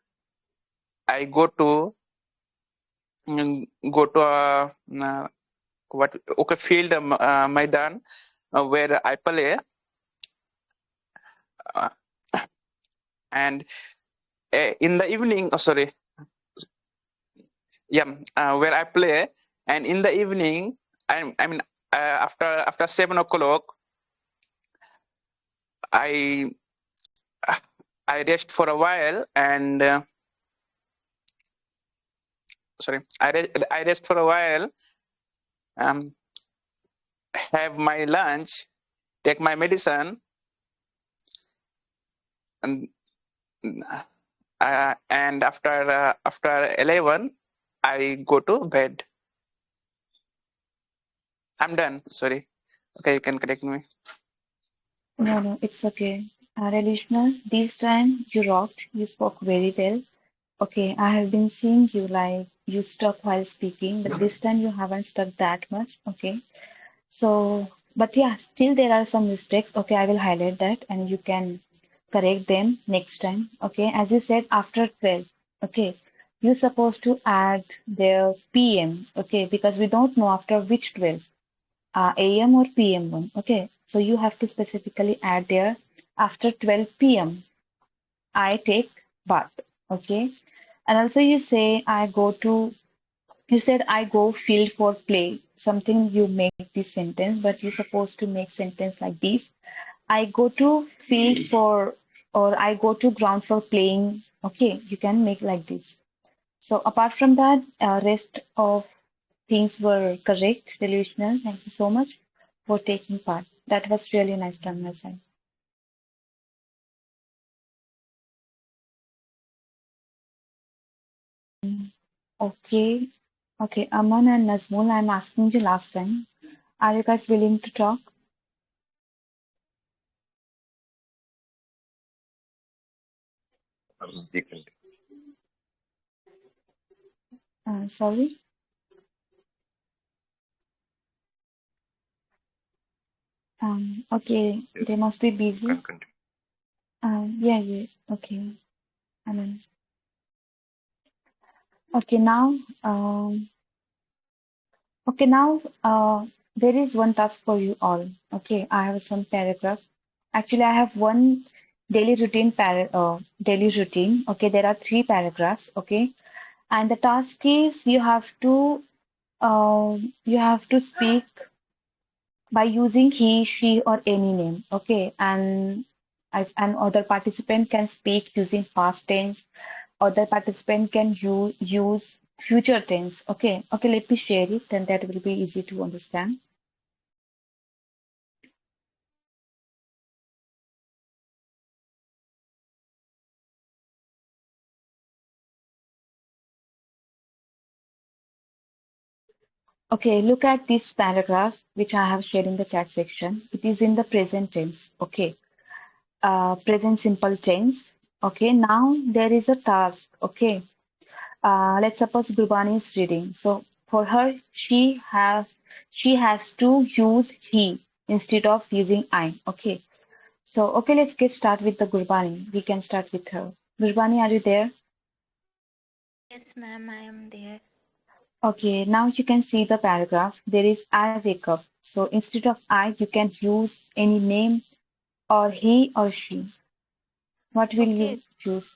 I go to a what okay field maidan where I play, uh, and in the evening, oh, sorry, yeah, where I play, and in the evening, I mean after 7 o'clock, I I rest for a while and sorry, I rest for a while, um, have my lunch, take my medicine, and after 11, I go to bed. I'm done. Sorry. Okay, you can correct me. No, no, it's okay. Delusional, this time you rocked. You spoke very well. Okay, I have been seeing you like you stuck while speaking, but this time you haven't stuck that much. Okay. So, but yeah, still there are some mistakes. Okay, I will highlight that and you can correct them next time. Okay, as you said, after 12. Okay, you're supposed to add the PM. Okay, because we don't know after which 12, AM or PM one. Okay, so you have to specifically add there after 12 p.m. I take bath. Okay, and also you say I go to you said I go field for play. Something you make this sentence, but you're supposed to make sentence like this. I go to field for or I go to ground for playing. Okay, you can make like this. So apart from that, rest of things were correct, delusional. Thank you so much for taking part. That was really nice from my side. Okay. Okay, Aman and Nazmul, I'm asking you last time. Are you guys willing to talk? Sorry. Okay, they must be busy. Yeah, yeah. Okay. Aman. Okay, now, okay, now, there is one task for you all. Okay, I have some paragraph. Actually, I have one daily routine. Okay, there are 3 paragraphs. Okay, and the task is you have to speak by using he, she, or any name. Okay, and an other participant can speak using past tense. Other participant can use future tense. Okay, okay. Let me share it, then that will be easy to understand. Okay, look at this paragraph which I have shared in the chat section. It is in the present tense. Okay, present simple tense. Okay, now there is a task. Okay, let's suppose Gurbani is reading. So for her, she has to use he instead of using I. Okay. So okay, let's get start with the Gurbani. We can start with her. Gurbani, are you there? Yes, ma'am, I am there. Okay, now you can see the paragraph. There is I wake up. So instead of I, you can use any name or he or she. What will Okay, you choose?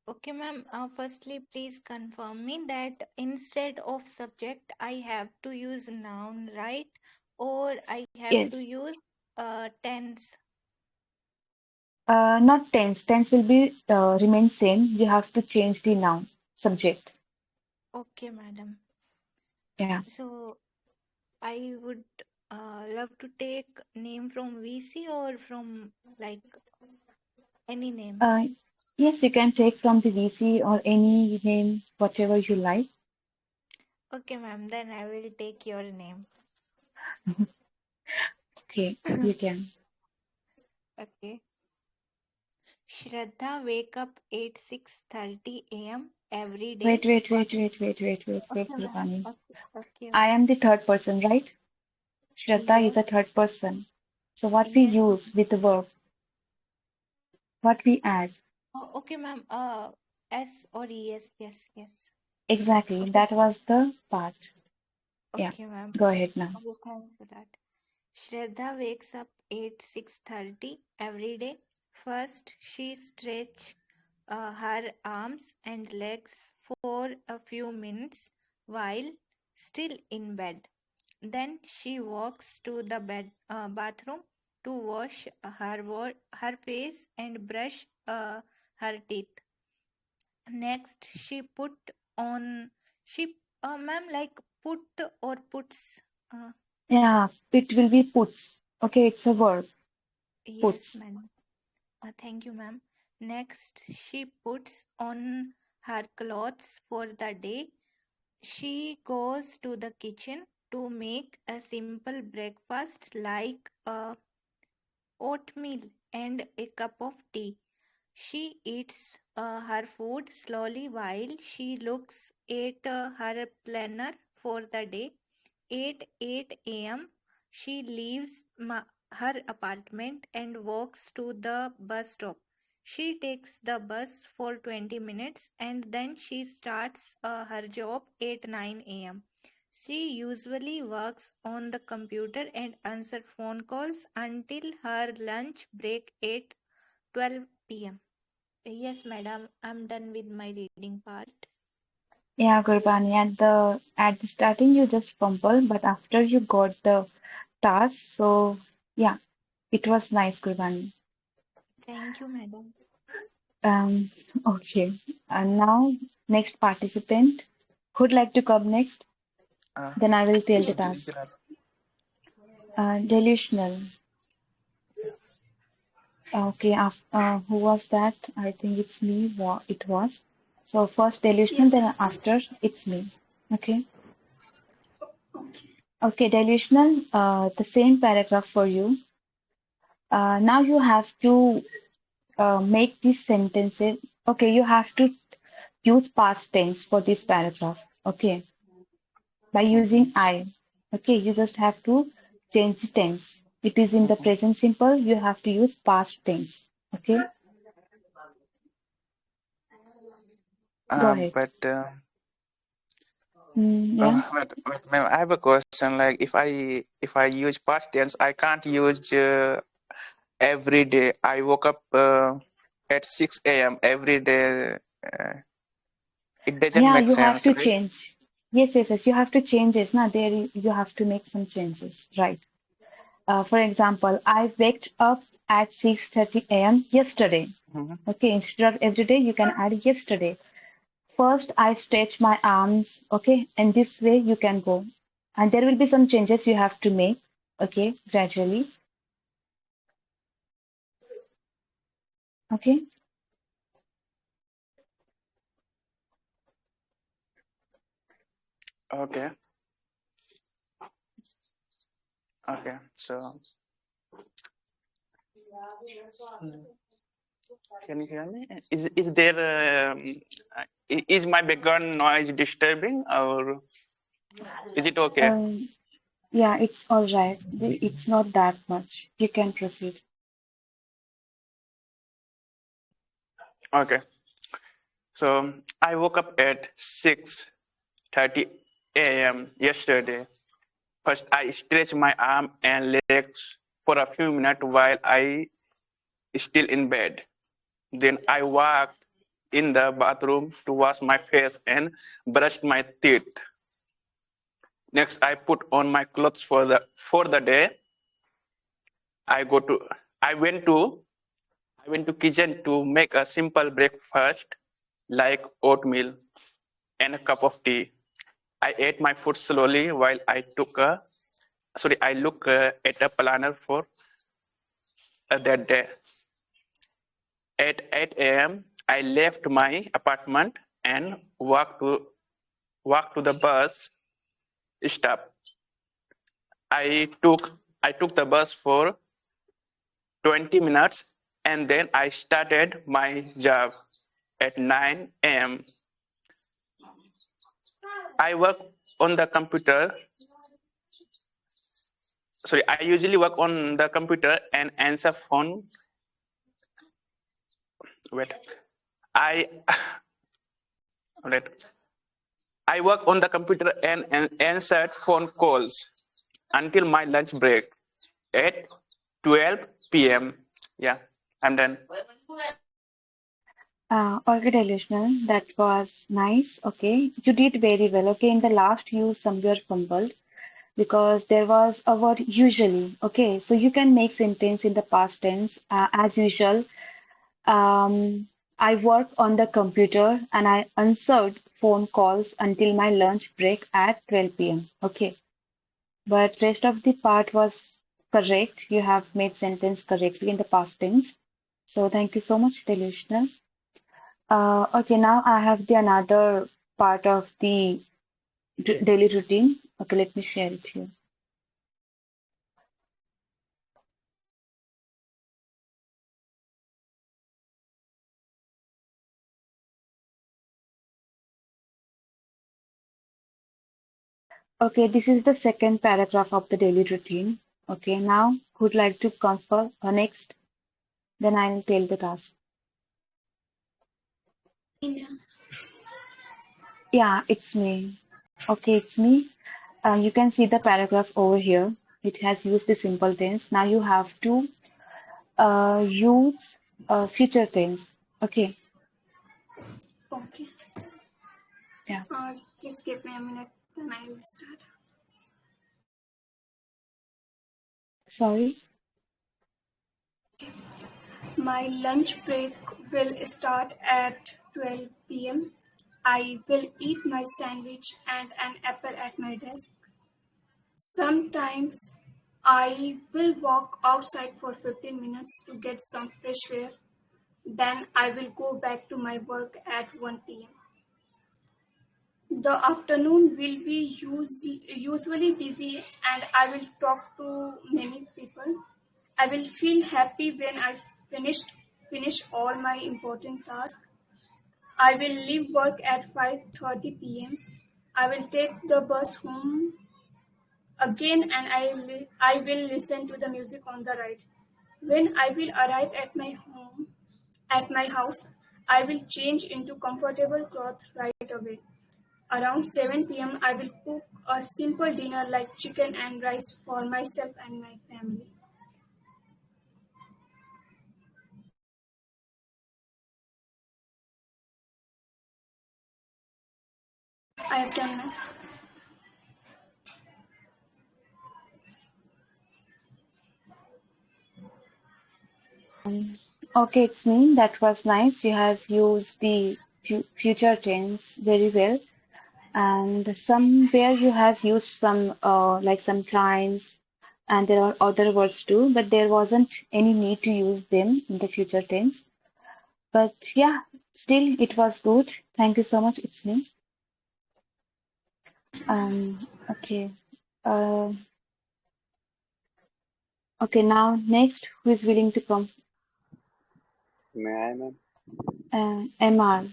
okay, ma'am. Firstly, please confirm me that instead of subject, I have to use noun, right? Or I have Yes. to use tense. Not tense. Tense will be remain same. You have to change the noun subject. Okay, madam. Yeah. So I would love to take name from VC or from like any name. Uh, yes, you can take from the VC or any name, whatever you like. Okay, ma'am. Then I will take your name. Okay, you can. Okay. Shraddha wake up at 6:30 a.m. every Wait, day. wait, wait, First, wait, wait, wait, wait, wait, okay, ma'am. Gurbani. Okay, okay, I okay. am the third person, right? Shraddha is Yes, a third person. So what we yes, use ma'am. with the verb, what we add. Oh, okay, ma'am. S or yes, yes, yes. Exactly. Okay, That was the part. Yeah. okay, ma'am. Go ahead now. Okay, thanks for that. Shraddha wakes up at 6:30 every day. First, she stretch her arms and legs for a few minutes while still in bed. Then she walks to the bathroom to wash her face and brush her teeth. Next, she put on she ma'am like put or puts. Uh, Yeah, it will be puts. Okay, it's a verb. yes, Puts. madam. Thank you, ma'am. Next, she puts on her clothes for the day. She goes to the kitchen to make a simple breakfast like oatmeal and a cup of tea. She eats her food slowly while she looks at her planner for the day. At 8 a.m., she leaves her apartment and walks to the bus stop. She takes the bus for 20 minutes and then she starts her job at 9 a.m. She usually works on the computer and answers phone calls until her lunch break at 12 p.m. Yes, madam, I'm done with my reading part. Yeah, Gurbani, at the starting you just fumble, but after you got the task, so yeah, it was nice, Gurbani. Thank you, madam. Um, okay. And now next participant who'd like to come next? Uh, Then I will tell the Yes, task. Delusional. Okay, who was that? I think it's me. It was. So first delusional, yes, then after it's me. Okay. Okay, delusional. The same paragraph for you. Now you have to make these sentences. Okay, you have to use past tense for this paragraph. Okay, by mhm, using I. Okay, you just have to change the tense. It is in the mhm. present simple. You have to use past tense. Okay, go ahead. But Yeah. ma'am, I have a question. Like, if I use past tense, I can't use every day. I woke up at 6 a.m. every day. Uh, it doesn't Yeah, make you have sense, to right? change. Yes, yes, yes. You have to change it. Now there you have to make some changes. Right. For example, I waked up at 6:30 a.m. yesterday. Mhm. Okay, instead of every day, you can add yesterday. First, I stretch my arms. Okay, and this way you can go. And there will be some changes you have to make. Okay, gradually. Okay. Okay. Okay. So, Can you hear me? Is there is my background noise disturbing, or is it okay? Yeah, it's all right. It's not that much. You can proceed. Okay. So I woke up at 6:30 a.m. yesterday. First, I stretched my arm and legs for a few minutes while I still in bed. Then I walked in the bathroom to wash my face and brushed my teeth. Next, I put on my clothes for the day. I go to I went to kitchen to make a simple breakfast like oatmeal and a cup of tea. I ate my food slowly while I look at a planner for that day. At 8 a.m., I left my apartment and walked to the bus stop. I took the bus for 20 minutes and then I started my job at 9 a.m. I work on the computer. I usually work on the computer and answer phone. Wait, I wait. I work on the computer and answered phone calls until my lunch break at 12 p.m. Yeah, I'm done. Okay, delusional. That was nice. Okay, you did very well. Okay, in the last you somewhere fumbled because there was a word usually. Okay, so you can make sentence in the past tense as usual. Um, I work on the computer and I answered phone calls until my lunch break at 12 p.m. Okay, but rest of the part was correct. You have made sentence correctly in the past tense. So thank you so much, delusional. Okay, now I have the another part of the daily routine. Okay, let me share it here. Okay, this is the second paragraph of the daily routine. Okay, now who'd like to come for next? Then I'll tell the task. Yeah, it's me. Okay, it's me. You can see the paragraph over here. It has used the simple tense. Now you have to use future tense. Okay, Okay. yeah. Just give me a minute, then I will start. Sorry. My lunch break will start at 12 p.m. I will eat my sandwich and an apple at my desk. Sometimes I will walk outside for 15 minutes to get some fresh air. Then I will go back to my work at 1 p.m. The afternoon will be usually busy and I will talk to many people. I will feel happy when I finish all my important tasks. I will leave work at 5:30 p.m. I will take the bus home again and I will listen to the music on the ride. When I will arrive at my house, I will change into comfortable clothes right away. Around 7 p.m. I will cook a simple dinner like chicken and rice for myself and my family. I have done that. Okay, it's me. That was nice. You have used the future tense very well. And somewhere you have used some like sometimes, and there are other words too, but there wasn't any need to use them in the future tense. But yeah, still it was good. Thank you so much. It's me. Okay. Uh, okay, now next, who is willing to come? May I, ma'am? MR.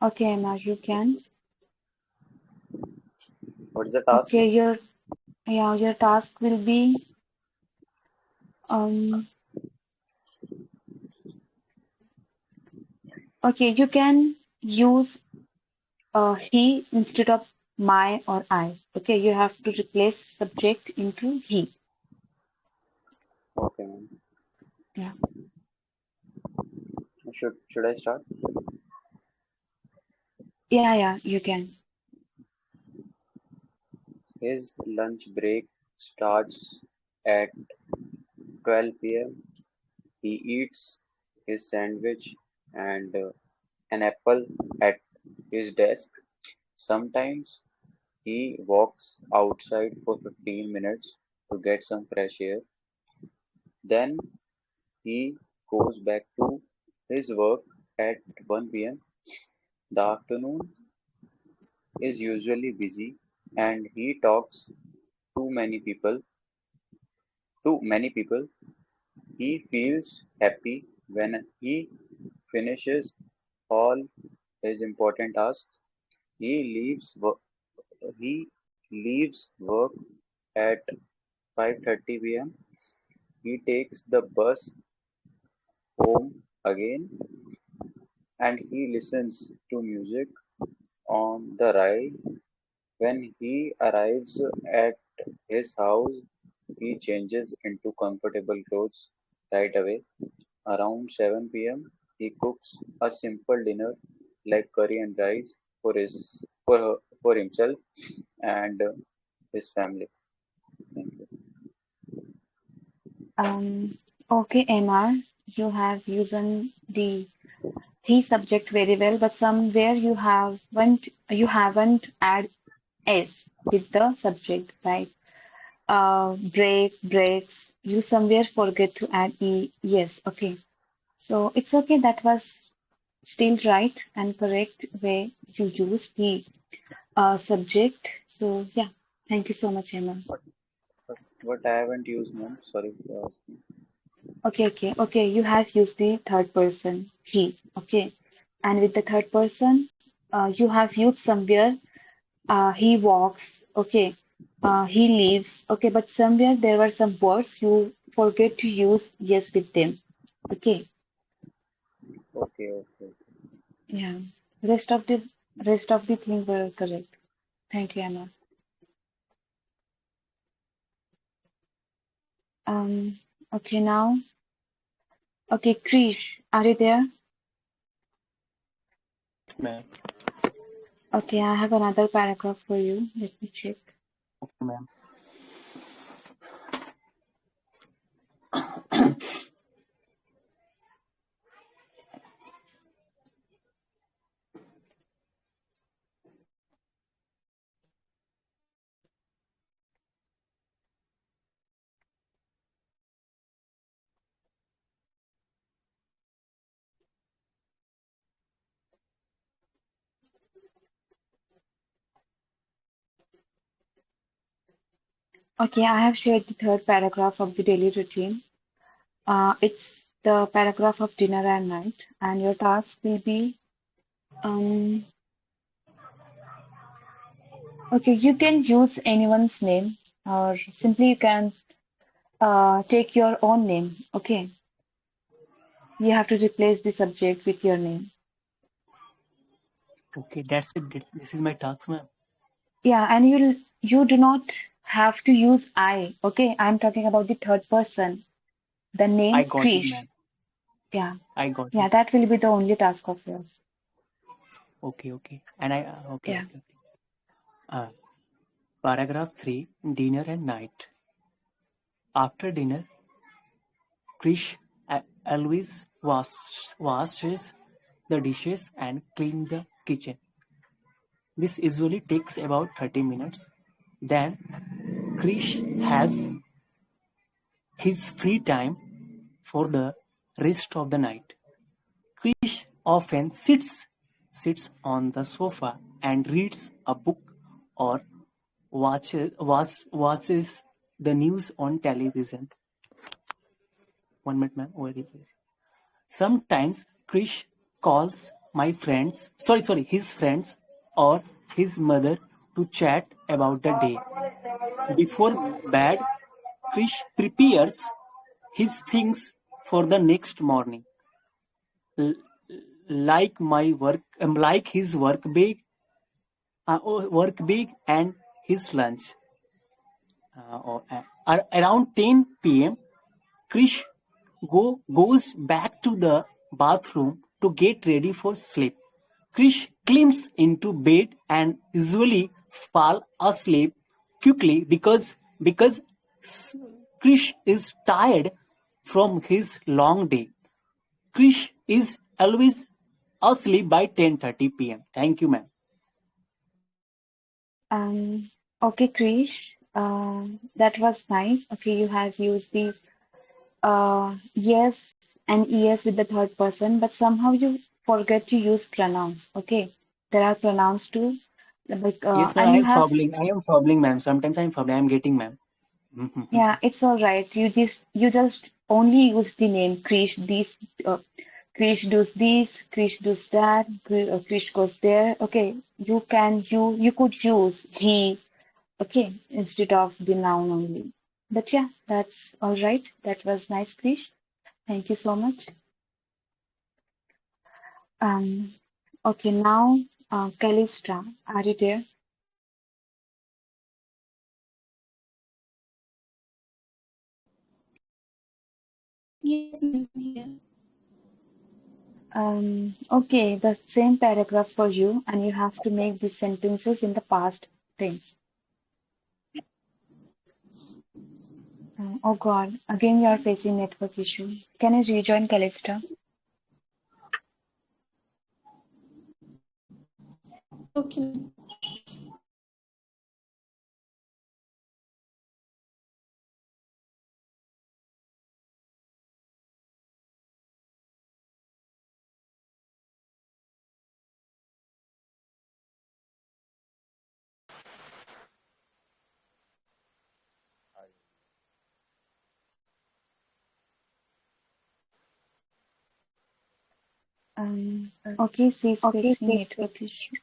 Okay, MR, you can. What's the task, Okay, ma'am? your task will be um okay, you can use he instead of my or I. Okay, you have to replace subject into he. Okay, ma'am. Yeah. Should I start? Yeah, you can. His lunch break starts at 12 p.m. He eats his sandwich and an apple at his desk. Sometimes he walks outside for 15 minutes to get some fresh air. Then he goes back to his work at 1 p.m. The afternoon is usually busy and he talks to many people. To many people, he feels happy when he finishes all his important tasks. He leaves work, he leaves work at 5:30 p.m. He takes the bus home again and he listens to music on the ride. When he arrives at his house, he changes into comfortable clothes right away. Around 7 p.m., he cooks a simple dinner like curry and rice for himself and his family. Thank you. Okay, MR, you have used the he subject very well, but somewhere you haven't add s with the subject, right? Breaks. You somewhere forget to add e. Yes, okay. So it's okay. That was still right and correct way you use the subject. So yeah, thank you so much, Emma. But I haven't used none. Sorry for asking. Okay. You have used the third person, he. Okay, and with the third person, you have used somewhere. He walks. Okay. He leaves. Okay, but somewhere there were some words you forget to use yes with them. Okay. Okay. Yeah. Rest of the rest of the thing were correct. Thank you, Emma. Um, okay, now, okay, Krish, are you there? Yes, ma'am. Okay, I have another paragraph for you. Let me check. Okay, ma'am. Okay, I have shared the third paragraph of the daily routine. It's the paragraph of dinner and night, and your task will be, um, okay, you can use anyone's name, or simply you can take your own name. Okay, you have to replace the subject with your name. Okay, that's it. This is my task, ma'am. Yeah, and you do not have to use I. Okay, I'm talking about the third person. The I name got it, Krish. ma'am. Yeah, I got yeah, it. that will be the only task of yours. Okay. And okay. Yeah. Uh, Paragraph 3, dinner and night. After dinner, Krish always washes the dishes and clean the kitchen. This usually takes about 30 minutes. Then Krish has his free time for the rest of the night. Krish often sits on the sofa and reads a book or watches the news on television. 1 minute, ma'am. Wait, please. Sometimes Krish calls his friends or his mother to chat about the day. Before bed, Krish prepares his things for the next morning, L- like his work bag and his lunch. Around 10 p.m., Krish goes back to the bathroom to get ready for sleep. Krish climbs into bed and usually fall asleep quickly because Krish is tired from his long day. Krish is always asleep by 10:30 p.m. Thank you, ma'am. Okay, Krish, that was nice. Okay, you have used the yes and yes with the third person, but somehow you forget to use pronouns. Okay, there are pronouns too, like Yes, ma'am. and you have I am fumbling, ma'am. Sometimes I am fumbling. I am getting, ma'am. yeah, it's all right. You just only use the name Krish. Uh, Krish does this, Krish does that, Krish goes there. Okay, you could use he. Okay, instead of the noun only. But yeah, that's all right. That was nice, Krish. Thank you so much. Um, okay, now, Calista, are you there? Yes, ma'am, here. Okay, the same paragraph for you, and you have to make these sentences in the past tense. Oh God, again you are facing network issue. Can you rejoin Calista? Okay, ma'am. Okay, she's facing network issue.